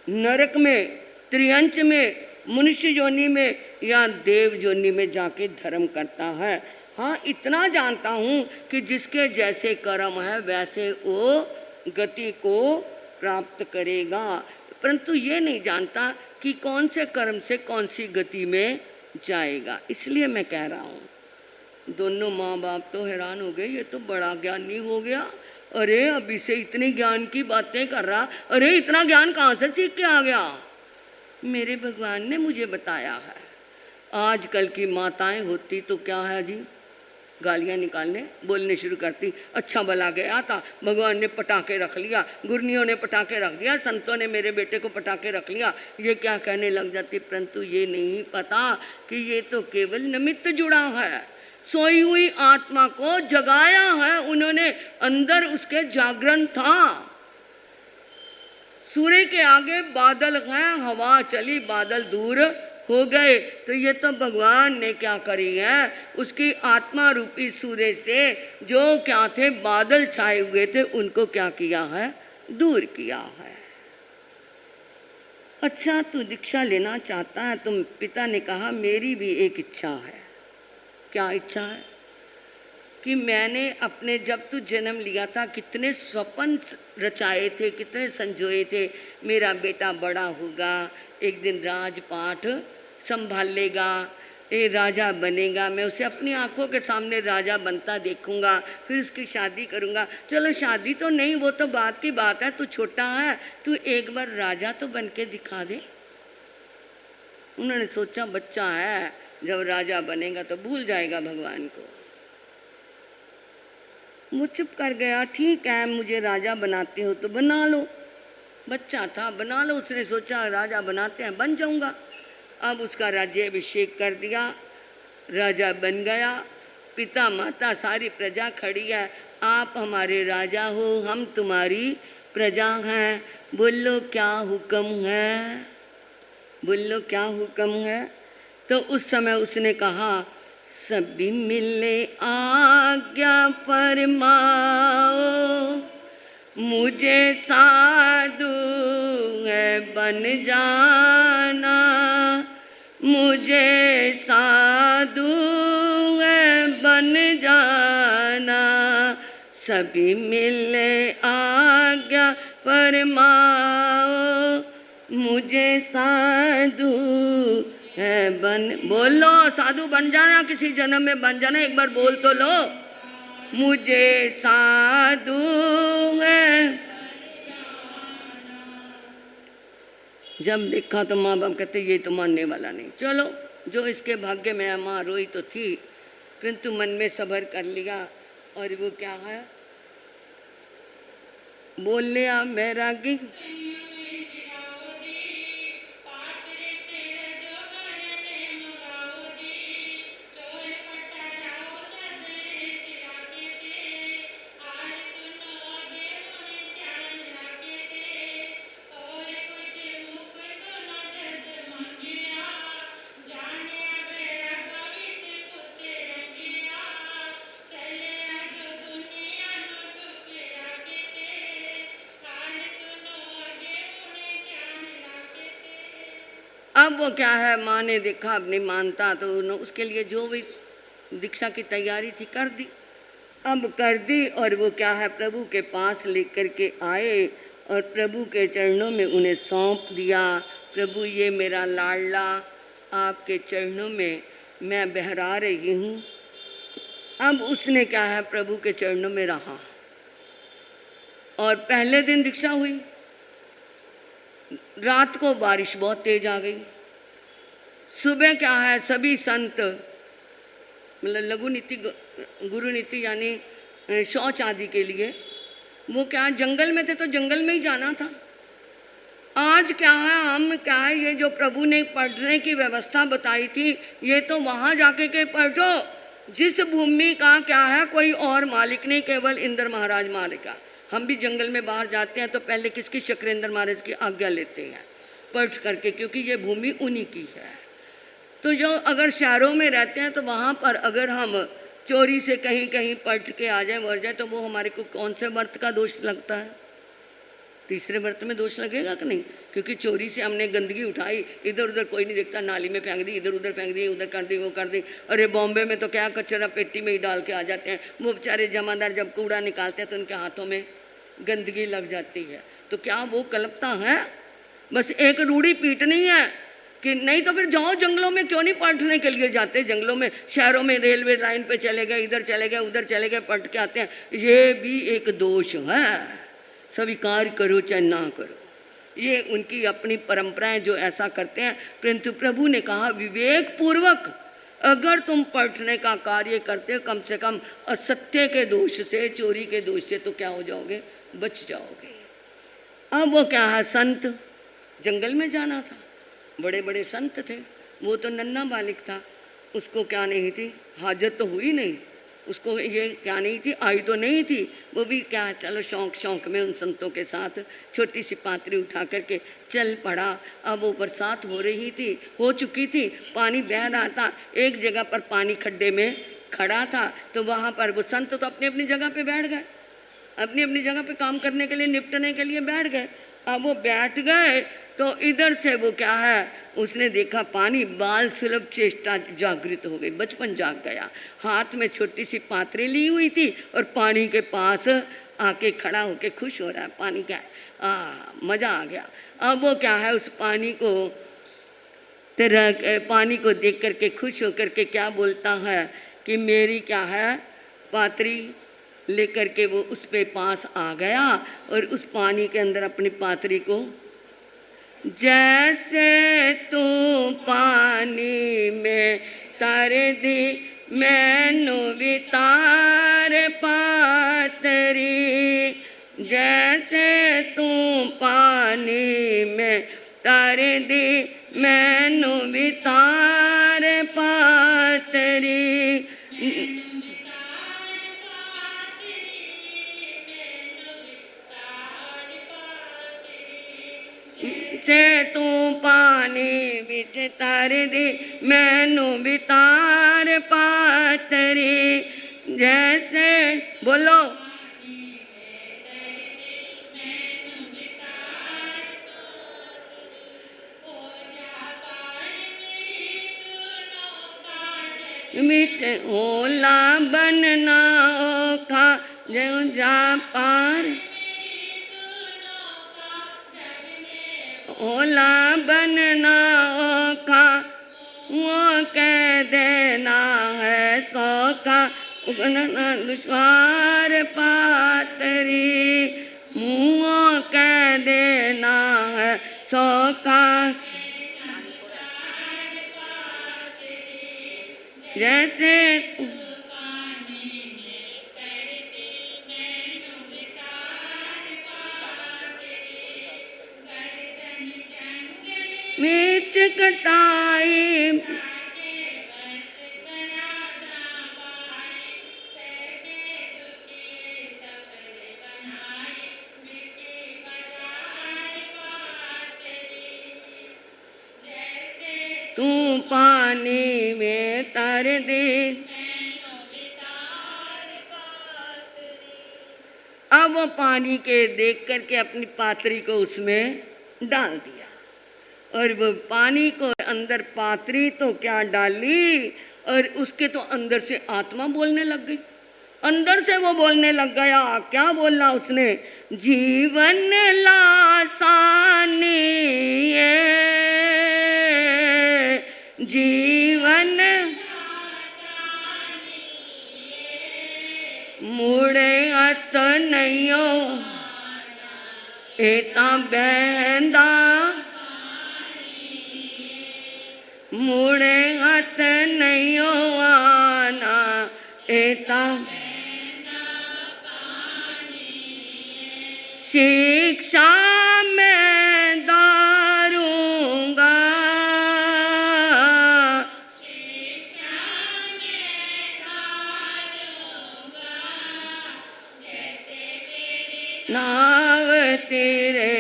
नरक में, त्रियंच में, मनुष्य योनि में या देव योनि में जाके धर्म करता है। हाँ, इतना जानता हूँ कि जिसके जैसे कर्म है वैसे वो गति को प्राप्त करेगा, परंतु ये नहीं जानता कि कौन से कर्म से कौन सी गति में जाएगा। इसलिए मैं कह रहा हूँ, दोनों माँ बाप तो हैरान हो गए, ये तो बड़ा ज्ञानी हो गया। अरे अभी से इतने ज्ञान की बातें कर रहा, अरे इतना ज्ञान कहाँ से सीख के आ गया? मेरे भगवान ने मुझे बताया है। आजकल की माताएं होती तो क्या है जी, गालियाँ निकालने बोलने शुरू करती, अच्छा भला गया था, भगवान ने पटाखे रख लिया, गुरनियों ने पटाखे रख दिया, संतों ने मेरे बेटे को पटाखे रख लिया, ये क्या कहने लग जाती। परंतु ये नहीं पता कि ये तो केवल निमित्त जुड़ा है, सोई हुई आत्मा को जगाया है उन्होंने, अंदर उसके जागरण था। सूर्य के आगे बादल हैं, हवा चली बादल दूर हो गए, तो ये तो भगवान ने क्या करी है, उसकी आत्मा रूपी सूर्य से जो क्या थे बादल छाए हुए थे उनको क्या किया है, दूर किया है। अच्छा तू दीक्षा लेना चाहता है, तो पिता ने कहा मेरी भी एक इच्छा है। क्या इच्छा है? कि मैंने अपने जब तू जन्म लिया था कितने स्वप्न रचाए थे, कितने संजोए थे, मेरा बेटा बड़ा होगा, एक दिन राजपाट संभाल लेगा, ये राजा बनेगा, मैं उसे अपनी आंखों के सामने राजा बनता देखूंगा, फिर उसकी शादी करूंगा। चलो शादी तो नहीं, वो तो बात की बात है, तू छोटा है, तू एक बार राजा तो बन के दिखा दे। उन्होंने सोचा बच्चा है, जब राजा बनेगा तो भूल जाएगा भगवान को। वो चुप कर गया, ठीक है मुझे राजा बनाते हो तो बना लो। बच्चा था, बना लो। उसने सोचा राजा बनाते हैं, बन जाऊंगा। अब उसका राज्याभिषेक कर दिया, राजा बन गया। पिता माता सारी प्रजा खड़ी है, आप हमारे राजा हो, हम तुम्हारी प्रजा हैं, बोलो क्या हुक्म है, बोलो क्या हुक्म है। तो उस समय उसने कहा सभी मिले आज्ञा फरमाओ, मुझे साधु है बन जाना, मुझे साधु है बन जाना, सभी मिले आज्ञा फरमाओ, मुझे साधु है बन, बोलो साधु बन जाना, किसी जन्म में बन जाना, एक बार बोल तो लो, मुझे साधु है। जब देखा तो माँ बाप कहते ये तो मानने वाला नहीं। चलो जो इसके भाग्य में है, माँ रोई तो थी परंतु मन में सब्र कर लिया। और वो क्या है, बोल लिया बैरागी, अब वो क्या है, माँ ने देखा अब नहीं मानता तो उसके लिए जो भी दीक्षा की तैयारी थी कर दी। अब कर दी और वो क्या है प्रभु के पास लेकर के आए और प्रभु के चरणों में उन्हें सौंप दिया। प्रभु ये मेरा लाडला आपके चरणों में मैं बहरा रही हूँ। अब उसने क्या है प्रभु के चरणों में रहा और पहले दिन दीक्षा हुई। रात को बारिश बहुत तेज आ गई। सुबह क्या है सभी संत मतलब लघु नीति गुरु नीति यानी शौच आदि के लिए वो क्या जंगल में थे तो जंगल में ही जाना था। आज क्या है हम क्या है ये जो प्रभु ने पढ़ने की व्यवस्था बताई थी ये तो वहाँ जाके के पढ़ो जिस भूमि का क्या है कोई और मालिक नहीं, केवल इंद्र महाराज मालिक है। हम भी जंगल में बाहर जाते हैं तो पहले किसकी शक्रेंद्र महाराज की आज्ञा लेते हैं पढ़ करके, क्योंकि ये भूमि उन्हीं की है। तो जो अगर शहरों में रहते हैं तो वहाँ पर अगर हम चोरी से कहीं कहीं पढ़ के आ जाए मर जाए तो वो हमारे को कौन से व्रत का दोष लगता है, तीसरे व्रत में दोष लगेगा कि नहीं। क्योंकि चोरी से हमने गंदगी उठाई, इधर उधर कोई नहीं देखता, नाली में फेंक दी, इधर उधर फेंक दी, उधर कर दी वो कर दी। अरे बॉम्बे में तो क्या कचरा पेटी में ही डाल के आ जाते हैं। वो बेचारे जमादार जब कूड़ा निकालते हैं तो उनके हाथों में गंदगी लग जाती है। तो क्या वो कल्पना है, बस एक रूढ़ी पीटनी है कि नहीं तो फिर जाओ जंगलों में, क्यों नहीं पढ़ने के लिए जाते जंगलों में। शहरों में रेलवे लाइन पे चले गए, इधर चले गए उधर चले गए, पढ़ के आते हैं। ये भी एक दोष है, स्वीकार करो चाहे ना करो, ये उनकी अपनी परंपराएं जो ऐसा करते हैं। परंतु प्रभु ने कहा विवेक पूर्वक अगर तुम पढ़ने का कार्य करते हो कम से कम असत्य के दोष से, चोरी के दोष से तो क्या हो जाओगे, बच जाओगे। अब वो क्या है संत जंगल में जाना था, बड़े बड़े संत थे, वो तो नन्हा बालिक था, उसको क्या नहीं थी, हाजत तो हुई नहीं। उसको ये क्या नहीं थी, आई तो नहीं थी, वो भी क्या चलो शौक शौक में उन संतों के साथ छोटी सी पात्री उठा करके चल पड़ा। अब वो बरसात हो रही थी, हो चुकी थी, पानी बह रहा था, एक जगह पर पानी खड्डे में खड़ा था, तो वहाँ पर वो संत तो अपनी अपनी जगह पे बैठ गए, अपनी अपनी जगह पे काम करने के लिए, निपटने के लिए बैठ गए। अब वो बैठ गए तो इधर से वो क्या है, उसने देखा पानी, बाल सुलभ चेष्टा जागृत हो गई, बचपन जाग गया। हाथ में छोटी सी पात्री ली हुई थी और पानी के पास आके खड़ा होके खुश हो रहा है, पानी क्या है, मज़ा आ गया। अब वो क्या है, उस पानी को तेरा पानी को देख करके खुश होकर के क्या बोलता है कि मेरी क्या है पात्री लेकर के वो उस पे पास आ गया और उस पानी के अंदर अपनी पात्री को, जैसे तू पानी में तर दी मैनू भी तार पातरी, जैसे तू पानी में तर दी मैनू भी तार पातरी, से तू पानी बिच तर दे मैनू भी तार पातरी, जैसे बोलो बिच होला बनना औखा जो जा पार, ओला बनना औखा वो कह देना है सौखा, बनना दुश्वार पातरी, मुँह कह देना है सौखा, जैसे बीच कटाई तू पानी में तर दे, अब वो पानी के देख करके अपनी पात्री को उसमें डाल दिया और वो पानी को अंदर पात्री तो क्या डाली और उसके तो अंदर से आत्मा बोलने लग गई, अंदर से वो बोलने लग गया। क्या बोलना उसने, जीवन लासानी जीवन मुड़े हथ नैयो एता बहंदा, मुड़े हथ नैयो आना एता, शिक्षा मैं दारूंगा, नाव तेरे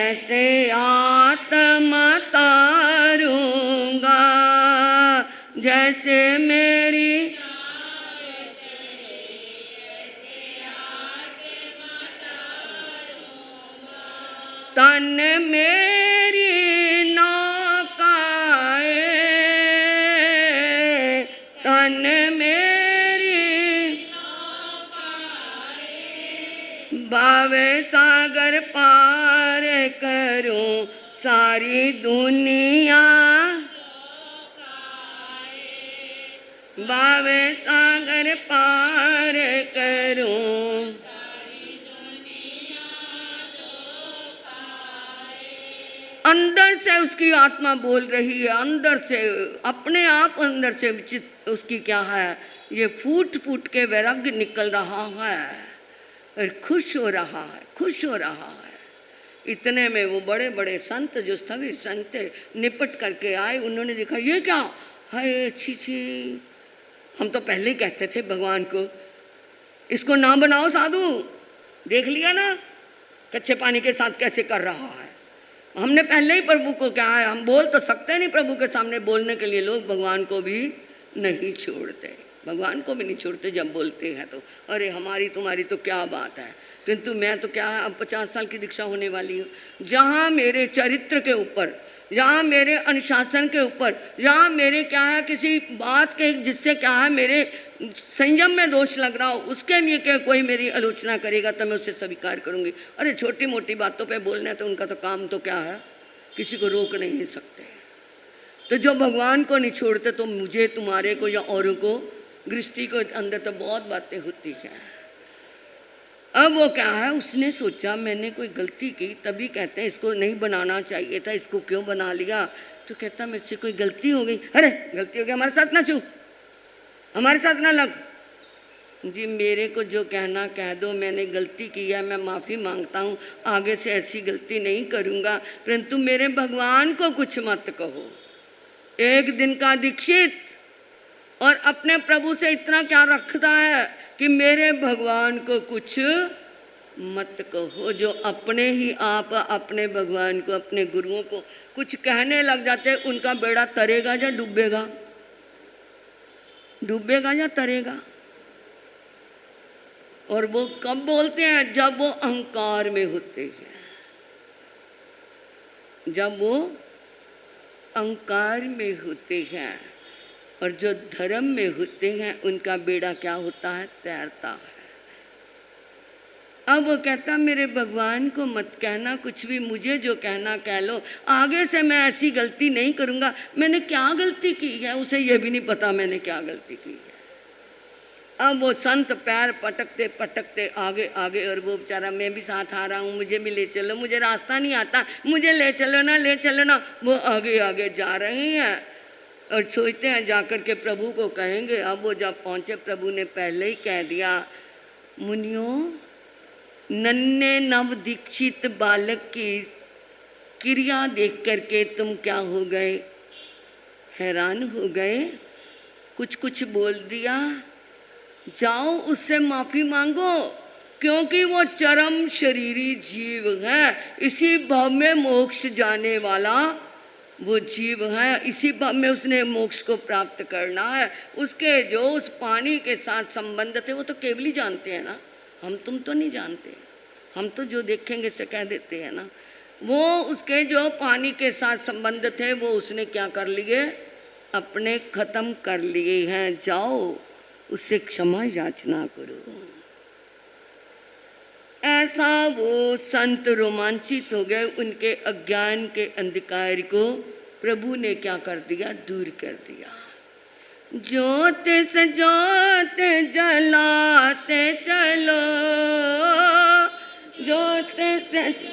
ऐसे आत्मा तारूंगा, जैसे मेरी तन मेरी नौकाए, तन मेरी बावे सागर पार करूं सारी दुनिया, बावे सागर पार करूं, अंदर से उसकी आत्मा बोल रही है, अंदर से अपने आप अंदर से उसकी क्या है, ये फूट फूट के वैराग्य निकल रहा है और खुश हो रहा है, खुश हो रहा है। इतने में वो बड़े बड़े संत जो स्थविर संत निपट करके आए, उन्होंने देखा ये क्या है, छी छी हम तो पहले ही कहते थे भगवान को, इसको ना बनाओ साधु, देख लिया ना कच्चे पानी के साथ कैसे कर रहा है। हमने पहले ही प्रभु को क्या है, हम बोल तो सकते नहीं प्रभु के सामने, बोलने के लिए लोग भगवान को भी नहीं छोड़ते, भगवान को भी नहीं छोड़ते जब बोलते हैं तो। अरे हमारी तुम्हारी तो क्या बात है, किंतु मैं तो क्या है, अब 50 साल की दीक्षा होने वाली हूँ। जहाँ मेरे चरित्र के ऊपर, जहाँ मेरे अनुशासन के ऊपर, जहाँ मेरे क्या है किसी बात के जिससे क्या है मेरे संयम में दोष लग रहा हो, उसके लिए क्या कोई मेरी आलोचना करेगा तो मैं उसे स्वीकार करूँगी। अरे छोटी मोटी बातों पे बोलना है तो उनका तो काम तो क्या है, किसी को रोक नहीं सकते। तो जो भगवान को नहीं छोड़ते तो मुझे, तुम्हारे को या औरों को, गृहस्थी को अंदर तो बहुत बातें होती हैं। अब वो क्या है, उसने सोचा मैंने कोई गलती की, तभी कहते हैं इसको नहीं बनाना चाहिए था, इसको क्यों बना लिया। तो कहता मुझसे कोई गलती हो गई। अरे गलती हो गई, हमारे साथ ना छू, हमारे साथ ना लग। जी मेरे को जो कहना कह दो, मैंने गलती की है, मैं माफ़ी मांगता हूँ, आगे से ऐसी गलती नहीं करूँगा, परंतु मेरे भगवान को कुछ मत कहो। एक दिन का दीक्षित और अपने प्रभु से इतना क्या रखता है कि मेरे भगवान को कुछ मत कहो। जो अपने ही आप अपने भगवान को, अपने गुरुओं को कुछ कहने लग जाते, उनका बेड़ा तरेगा या डूबेगा, डूबेगा या तरेगा। और वो कब बोलते हैं, जब वो अहंकार में होते हैं, जब वो अहंकार में होते हैं। और जो धर्म में होते हैं उनका बेड़ा क्या होता है, तैरता है। अब वो कहता मेरे भगवान को मत कहना कुछ भी, मुझे जो कहना कह लो, आगे से मैं ऐसी गलती नहीं करूँगा। मैंने क्या गलती की है, उसे ये भी नहीं पता मैंने क्या गलती की है। अब वो संत पैर पटकते पटकते आगे आगे, और वो बेचारा मैं भी साथ आ रहा हूँ, मुझे भी ले चलो, मुझे रास्ता नहीं आता, मुझे ले चलो ना, ले चलो ना। वो आगे आगे जा रही हैं और सोचते हैं जाकर के प्रभु को कहेंगे। अब वो जब पहुँचे, प्रभु ने पहले ही कह दिया, मुनियों, नन्हे नव दीक्षित बालक की क्रिया देख करके तुम क्या हो गए, हैरान हो गए, कुछ कुछ बोल दिया। जाओ उससे माफ़ी मांगो, क्योंकि वो चरम शरीरी जीव है, इसी भाव में मोक्ष जाने वाला वो जीव है, इसी भाव में उसने मोक्ष को प्राप्त करना है। उसके जो उस पानी के साथ संबंध थे वो तो केवल ही जानते हैं ना, हम तुम तो नहीं जानते। हम तो जो देखेंगे से कह देते हैं ना। वो उसके जो पानी के साथ संबंध थे वो उसने क्या कर लिए, अपने खत्म कर लिए हैं। जाओ उससे क्षमा याचना करो। ऐसा वो संत रोमांचित हो गए, उनके अज्ञान के अंधकार को प्रभु ने क्या कर दिया, दूर कर दिया। ज्योत से ज्योत जलाते चलो, ज्योत से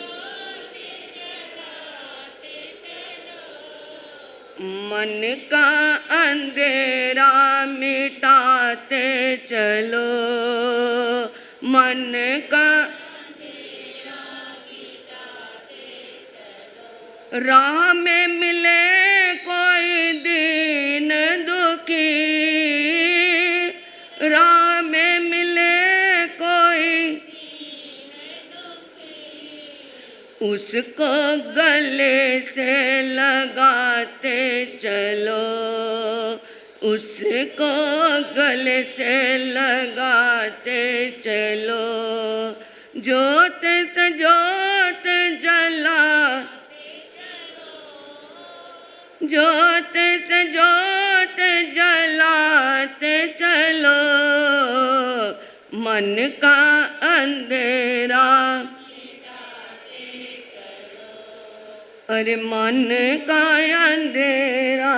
मन का अंधेरा मिटाते चलो, मन का राह में मिले कोई दीन दुखी, राह में मिले कोई उसको गले से लगाते चलो, उसको गले से लगाते चलो। ज्योत से ज्योत जला, ज्योत से ज्योत जलाते चलो, मन का अंधेरा, अरे मन का अंधेरा।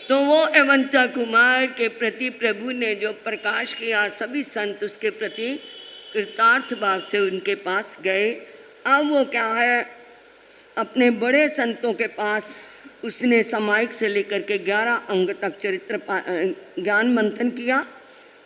तो वो अवंता कुमार के प्रति प्रभु ने जो प्रकाश किया, सभी संत उसके प्रति कृतार्थ भाव से उनके पास गए। अब वो क्या है, अपने बड़े संतों के पास उसने सामायिक से लेकर के 11 अंग तक चरित्र ज्ञान मंथन किया,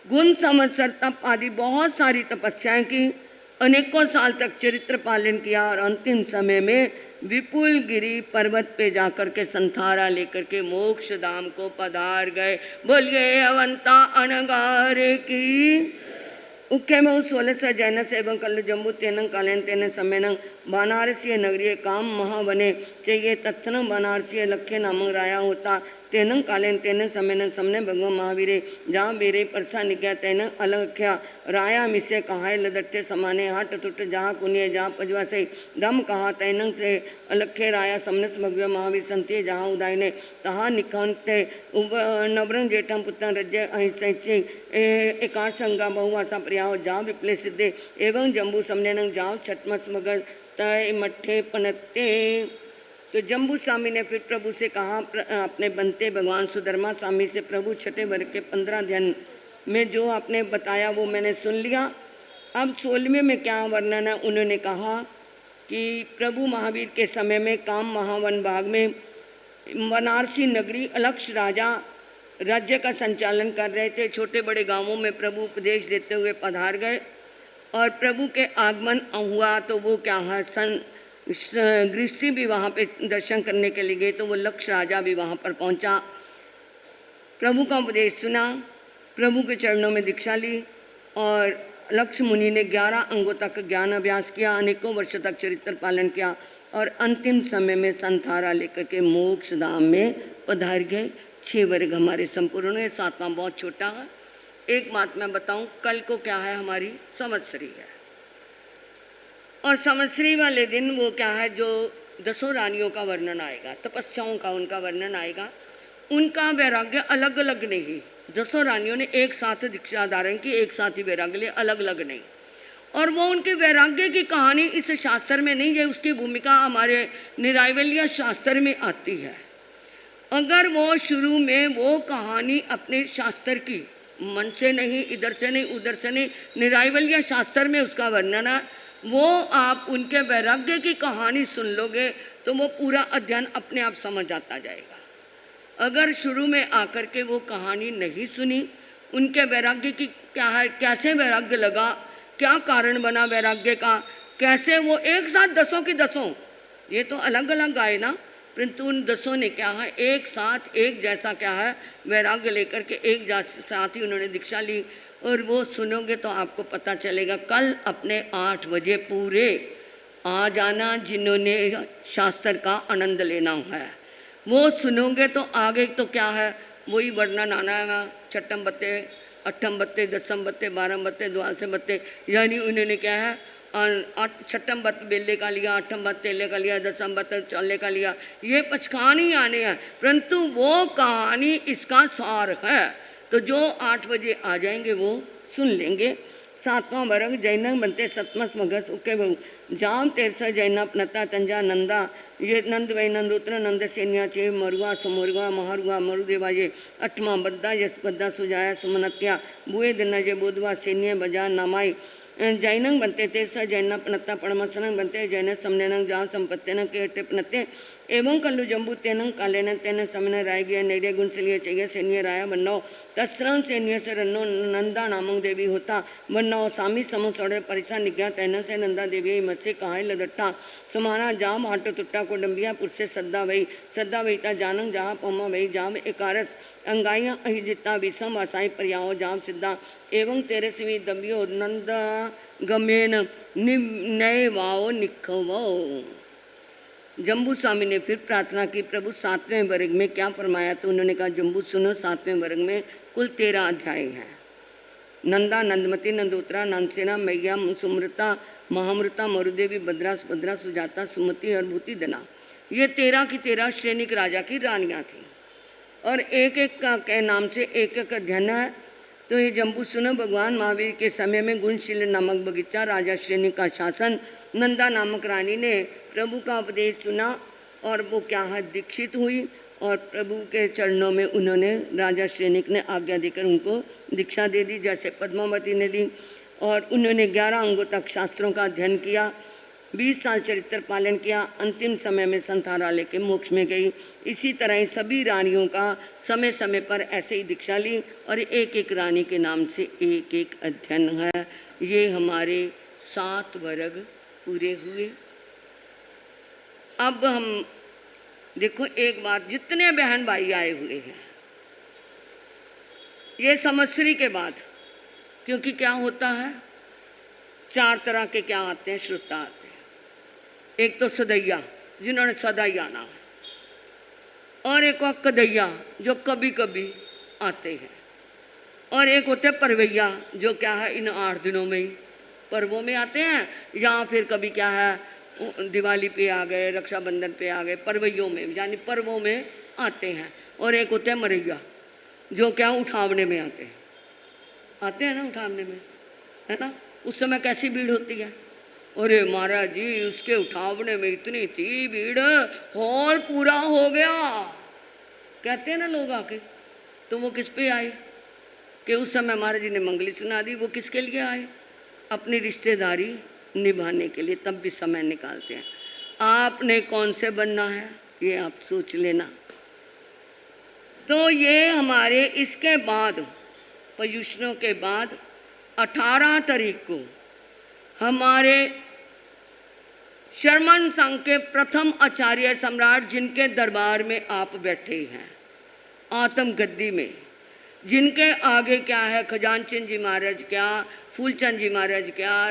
गुण संवत्सर तप आदि बहुत सारी तपस्याएं की, अनेकों साल तक चरित्र पालन किया और अंतिम समय में विपुल गिरी पर्वत पे जाकर के संथारा लेकर के मोक्ष धाम को पधार गए। बोलिए अवंता अनगार की। उखे में 16 जैन सेवं कल जम्बू तेनं कालेन तेने समेनं बनारसीय नगरीय काम महावने चाहिए तत्न बनारसीय लखे नामक राया होता तेनं कालेन तेने समेनं समने भगवान महावीरे जहाँ बेरे परसा निकया तेनं अलख्या राया मिसे कहाय लदट्टे समाने हट तुट जहाँ कुनिय जहाँ पजवा से दम कहा तैनं से अलखे राया समनस भगवान महावीर संतिय जहाँ उदायने तहाँ निखंते नवरंग जेठम पुत्र रज्य अहिंसे एकार संगा बहुवासा प्रियाओ जहाँ विप्ले सिद्धे एवं जम्बू समने जाओ छठमस मगर तय मठे पनते। तो जम्बू स्वामी ने फिर प्रभु से कहा, अपने बनते भगवान सुधर्मा स्वामी से, प्रभु छठे वर्ग के 15 अध्याय में जो आपने बताया वो मैंने सुन लिया, अब 16वें में क्या वर्णन है। उन्होंने कहा कि प्रभु महावीर के समय में काम महावन भाग में बनारसी नगरी अलक्ष राजा राज्य का संचालन कर रहे थे। छोटे बड़े गांवों में प्रभु उपदेश देते हुए पधार गए और प्रभु के आगमन हुआ तो वो क्या है, गृहस्थी भी वहाँ पे दर्शन करने के लिए गए, तो वो लक्ष राजा भी वहाँ पर पहुँचा, प्रभु का उपदेश सुना, प्रभु के चरणों में दीक्षा ली और लक्ष मुनि ने 11 अंगों तक ज्ञान अभ्यास किया, अनेकों वर्ष तक चरित्र पालन किया और अंतिम समय में संथारा लेकर के मोक्ष धाम में पधार गए। 6 वर्ग हमारे संपूर्ण है, 7वां बहुत छोटा है। एक बात मैं बताऊं, कल को क्या है, हमारी संवत्सरी है और संवत्सरी वाले दिन वो क्या है, जो 10 रानियों का वर्णन आएगा, तपस्याओं का उनका वर्णन आएगा। उनका वैराग्य अलग अलग नहीं, 10 रानियों ने एक साथ दीक्षा धारण की, एक साथ ही वैराग्य लिए, अलग अलग नहीं। और वो उनके वैराग्य की कहानी इस शास्त्र में नहीं है, उसकी भूमिका हमारे निरायवल्य शास्त्र में आती है। अगर वो शुरू में वो कहानी अपने शास्त्र की, मन से नहीं, इधर से नहीं, उधर से नहीं, निरायवल्य शास्त्र में उसका वर्णन है, वो आप उनके वैराग्य की कहानी सुन लोगे तो वो पूरा अध्ययन अपने आप समझ आता जाएगा। अगर शुरू में आकर के वो कहानी नहीं सुनी, उनके वैराग्य की क्या है, कैसे वैराग्य लगा, क्या कारण बना वैराग्य का, कैसे वो एक साथ 10 की 10, ये तो अलग अलग आए ना, परंतु उन 10 ने क्या है, एक साथ एक जैसा क्या है वैराग्य लेकर के एक साथ ही उन्होंने दीक्षा ली। और वो सुनोगे तो आपको पता चलेगा। कल अपने 8 बजे पूरे आ जाना, जिन्होंने शास्त्र का आनंद लेना है वो सुनोगे तो आगे तो क्या है, वही वर्णन आना है, छठम बत्ते, अठम बत्ते, दसम बत्ते, 12 बत्ते, द्वादश बत्ते, यानी उन्होंने क्या है, छठम बत्त बेले का लिया, अठम बत्त तेले का लिया, दसम बत्त चौले का लिया, ये पचखानी आने हैं, परंतु वो कहानी इसका सार है। तो जो 8 बजे आ जाएंगे वो सुन लेंगे। 7वां वर्ग जैन बनते सतमस मगस उके बहु जाम 13 जैन अपनता तंजा नंदा ये नंद वै नंदोत्र नंद सेन्या चे मरुआ सुमरुआ महारुआ मरुदेवा ये 8वां बद्दा यस बद्दा सुजाया सुमनत्या बुए दिन जे बोधवा सैन्य बजा नामाई जैनंग बनते 13 जैन पनत्ता पड़मसनंग बनते जैन समनंग जाम संपत्तिन के टिपनते एवं कल्लु जम्बू तेनंग कालेन तेन समन राय गया नेड़े गुणसलिय चाहिए सैन्य राया बन्नो तत्सरंग सैन्य से रन्नो नंदा नामक देवी होता बन्नो सामी समो सौड़े परिसा निज्ञा तैन से नंदा देवी मत्स्य कहाय लदट्टा समाना जाम हाटो तुट्टा को डम्बिया पुरसे सद्दा वही ता जानंग जहाँ पोमा वही जाम एकारस अंगाइयाँ अहिजिता विषम असाई पर्याओ जाम सिद्धा एवं तेरे सिवी दम्बियो नंद गमेन नए वाओ निखवो। जम्बू स्वामी ने फिर प्रार्थना की, प्रभु 7वें वर्ग में क्या फरमाया, तो उन्होंने कहा जम्बू सुनो, 7वें वर्ग में कुल 13 अध्याय हैं। नंदा, नंदमती, नंदोत्रा, नंदसेना, मैया, सुमृता, महामृता, मरुदेवी, भद्रा, सुभद्रा, सुजाता, सुमति और भूति दना, ये 13 की 13 श्रेणिक राजा की रानियाँ थीं और एक एक के नाम से एक एक अध्ययन है। तो ये जम्बू सुनो, भगवान महावीर के समय में गुणशील नामक बगीचा राजा श्रेणी का शासन, नंदा नामक रानी ने प्रभु का उपदेश सुना और वो क्या है, दीक्षित हुई और प्रभु के चरणों में उन्होंने राजा श्रेणिक ने आज्ञा देकर उनको दीक्षा दे दी, जैसे पद्मावती ने ली। और उन्होंने 11 अंगों तक शास्त्रों का अध्ययन किया, 20 साल चरित्र पालन किया, अंतिम समय में संथारा लेके मोक्ष में गई। इसी तरह ही सभी रानियों का समय समय पर ऐसे ही दीक्षा ली और एक एक रानी के नाम से एक एक अध्ययन है। ये हमारे 7 वर्ग पूरे हुए। अब हम देखो एक बात, जितने बहन भाई आए हुए हैं ये संवत्सरी के बाद, क्योंकि क्या होता है 4 तरह के क्या आते हैं, श्रोता आते हैं। एक तो सदैया जिन्होंने सदा ही आना है, और एक और कदैया जो कभी कभी आते हैं, और एक होते हैं परवैया जो क्या है इन 8 दिनों में ही पर्वों में आते हैं, या फिर कभी क्या है दिवाली पे आ गए, रक्षाबंधन पे आ गए, परवैयों में यानी पर्वों में आते हैं। और एक होते हैं मरैया जो क्या उठावने में आते हैं ना, उठावने में, है ना। उस समय कैसी भीड़ होती है, अरे महाराज जी उसके उठावने में इतनी थी भीड़, हॉल पूरा हो गया, कहते हैं ना लोग आके। तो वो किस पे आए कि उस समय महाराज जी ने मंगली सुना दी। वो किसके लिए आए, अपनी रिश्तेदारी निभाने के लिए, तब भी समय निकालते हैं। आपने कौन से बनना है ये आप सोच लेना। तो ये हमारे इसके बाद पर्युषणों के बाद 18 तारीख को हमारे शर्मन संघ के प्रथम आचार्य सम्राट, जिनके दरबार में आप बैठे हैं आत्म गद्दी में, जिनके आगे क्या है खजानचंद जी महाराज क्या, फूलचंद जी महाराज क्या,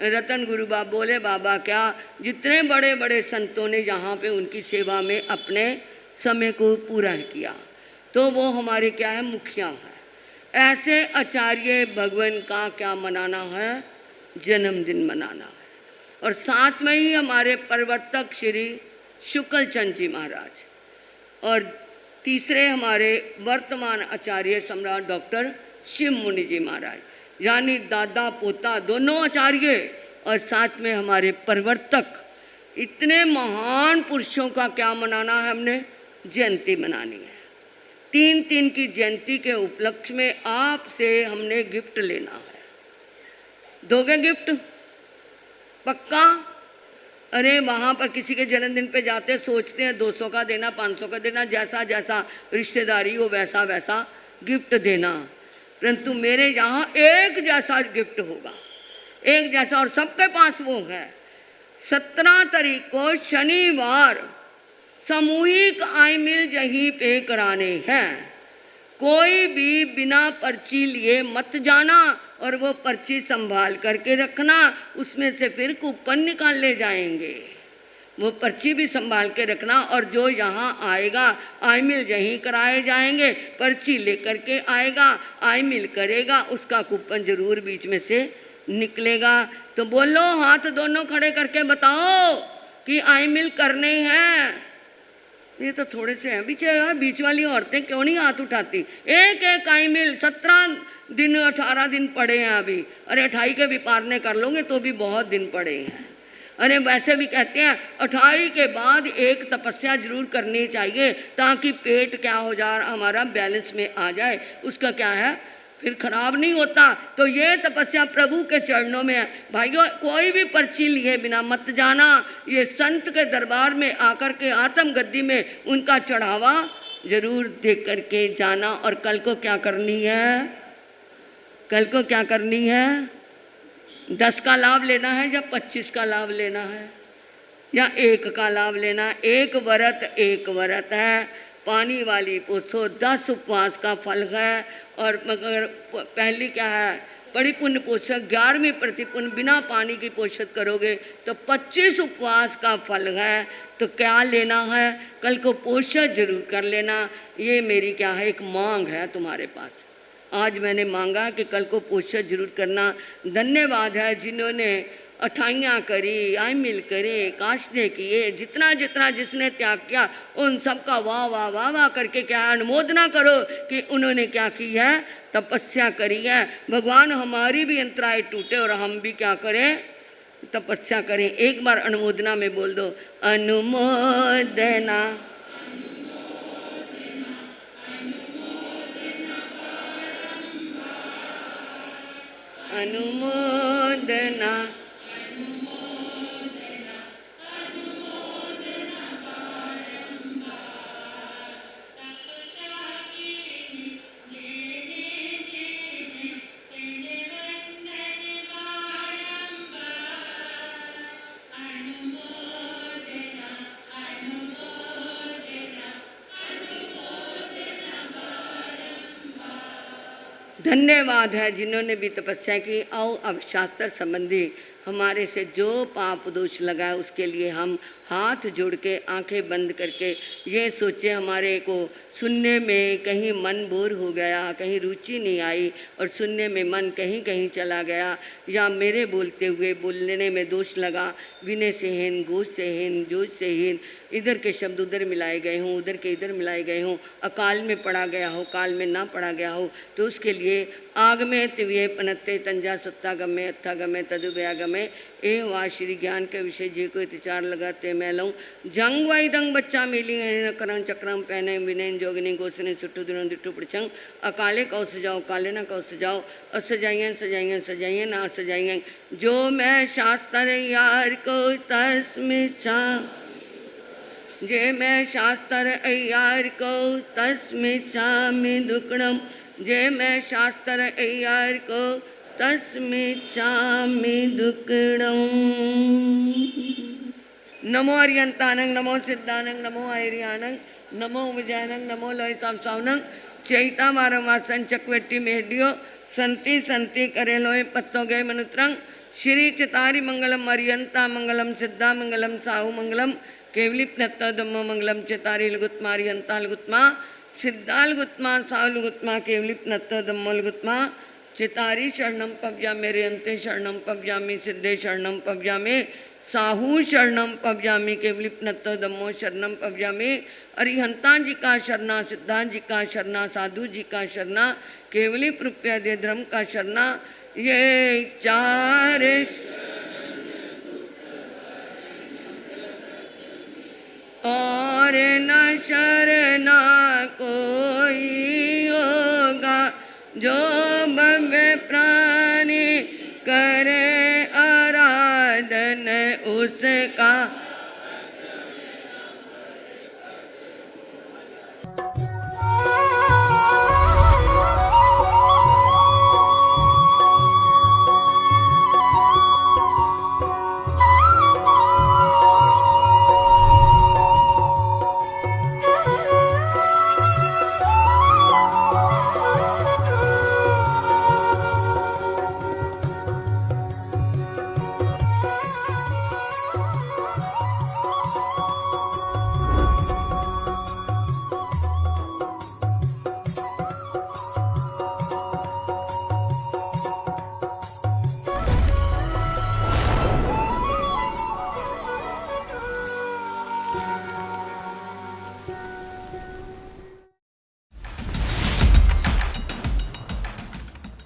रतन गुरु बाबा, बोले बाबा क्या, जितने बड़े बड़े संतों ने यहाँ पे उनकी सेवा में अपने समय को पूरा किया, तो वो हमारे क्या है मुखिया है। ऐसे आचार्य भगवान का क्या मनाना है, जन्मदिन मनाना है। और साथ में ही हमारे प्रवर्तक श्री शुक्ल चंद जी महाराज, और तीसरे हमारे वर्तमान आचार्य सम्राट डॉक्टर शिव मुनि जी महाराज, यानी दादा पोता दोनों आचार्य, और साथ में हमारे प्रवर्तक। इतने महान पुरुषों का क्या मनाना है, हमने जयंती मनानी है। 3 की जयंती के उपलक्ष्य में आपसे हमने गिफ्ट लेना है। दोगे गिफ्ट पक्का? अरे वहाँ पर किसी के जन्मदिन पे जाते सोचते हैं 200 का देना, 500 का देना, जैसा जैसा रिश्तेदारी हो वैसा वैसा गिफ्ट देना, परंतु मेरे यहाँ एक जैसा गिफ्ट होगा, एक जैसा। और सबके पास वो है। 17 तारीख को शनिवार सामूहिक आई मिल यहीं पे कराने हैं। कोई भी बिना पर्ची लिए मत जाना, और वो पर्ची संभाल करके रखना, उसमें से फिर कूपन निकाल ले जाएंगे। वो पर्ची भी संभाल के रखना, और जो यहाँ आएगा आई मिल यहीं कराए जाएंगे, पर्ची लेकर के आएगा, आई मिल करेगा, उसका कूपन जरूर बीच में से निकलेगा। तो बोलो हाथ दोनों खड़े करके बताओ कि आई मिल करने हैं। ये तो थोड़े से हैं बीच यार, बीच वाली औरतें क्यों नहीं हाथ उठाती। एक एक आई मिल 17 दिन 18 दिन पड़े हैं अभी। अरे 28 के भी पारने कर लोगे तो भी बहुत दिन पड़े हैं। अरे वैसे भी कहते हैं 28 के बाद एक तपस्या जरूर करनी चाहिए, ताकि पेट क्या हो जाए हमारा बैलेंस में आ जाए, उसका क्या है फिर खराब नहीं होता। तो ये तपस्या प्रभु के चरणों में है। भाइयों कोई भी पर्ची लिए बिना मत जाना, ये संत के दरबार में आकर के आत्म गद्दी में उनका चढ़ावा जरूर दे करके जाना। और कल को क्या करनी है, कल को क्या करनी है, 10 का लाभ लेना है या 25 का लाभ लेना है या 1 का लाभ लेना है। एक व्रत है, पानी वाली पोसो 10 उपवास का फल है। और मगर पहली क्या है बड़ी पुण्य पोषक, 11वीं प्रतिपुण्य बिना पानी की पोषक करोगे तो 25 उपवास का फल है। तो क्या लेना है, कल को पोषक जरूर कर लेना। ये मेरी क्या है एक मांग है तुम्हारे पास। आज मैंने मांगा कि कल को पोषक जरूर करना। धन्यवाद है जिन्होंने 28 करी, आई मिल करे, काशने किए, जितना जितना जिसने त्याग किया उन सबका वाह वाह वाह वाह करके क्या अनुमोदना करो कि उन्होंने क्या की है, तपस्या करी है। भगवान हमारी भी अंतराय टूटे और हम भी क्या करें, तपस्या करें। एक बार अनुमोदना में बोल दो, अनुमोदना अनुमोदना। धन्यवाद है जिन्होंने भी तपस्या की। आओ अब शास्त्र संबंधी हमारे से जो पाप दोष लगा है उसके लिए हम हाथ जोड़ के आंखें बंद करके ये सोचे हमारे को सुनने में कहीं मन बोर हो गया, कहीं रुचि नहीं आई और सुनने में मन कहीं कहीं चला गया, या मेरे बोलते हुए बोलने में दोष लगा, विनय से हीन, गोश से हीन, जोश से हीन, इधर के शब्द उधर मिलाए गए हों, उधर के इधर मिलाए गए हों, अकाल में पढ़ा गया हो, काल में ना पढ़ा गया हो, तो उसके लिए आग में तिव्य पनत्ते तंजा सत्ता गमे अत्था गमे तदुबया गमे ए वा श्री ज्ञान के विषय जे को विचार लगाते मैं लऊँ जंग वाई दंग बच्चा मिली करंग चक्रम पहने विनय जोगिनी गोसने सुट्टू दिनों दिट्टू पड़चंग अकाले कौ सजाओ काले ना कौ सजाओ असजाइए सजाइए सजाइए ना सजाइए जो मैं शास्त्र यार को तस्में चा जे मैं शास्त्र अय्यार को तस्में चामी दुकड़म जे मैं शास्त्र अय्यार को तस्में चामी दुकड़म। नमो अरियंतानंग नमो सिद्धानंग नमो आयरियानंग नमो विजयानंग नमो लोय सावनंग चैता मारम वासन चकवेटी मेहडियो संति संति करे लोय पत्तों गए मनुत्रंग श्री चितारी मंगलम अरियंता मंगलम सिद्धा मंगलम साहु मंगलम केवलिप नत्तदम्म मंगलम चितारी लुगुत्मा अरियंता लुगुत्मा सिद्धा लुगुत्मा साहु लुगुत्मा केवलिप नत्तदम्म लुगुत्मा चितारी शरणम पव्यामे अरियंते शरणम पव्यामी सिद्धे शरणम पव्यामे साहू शरणम पव्यामी केवलिप नत्तदम्मो शरणम पव्यामे अरिहंता जी का शरणा सिद्धा जी का शरणा साधु जी का शरणा केवलिप रुपया दे धर्म का शरणा ये चार और न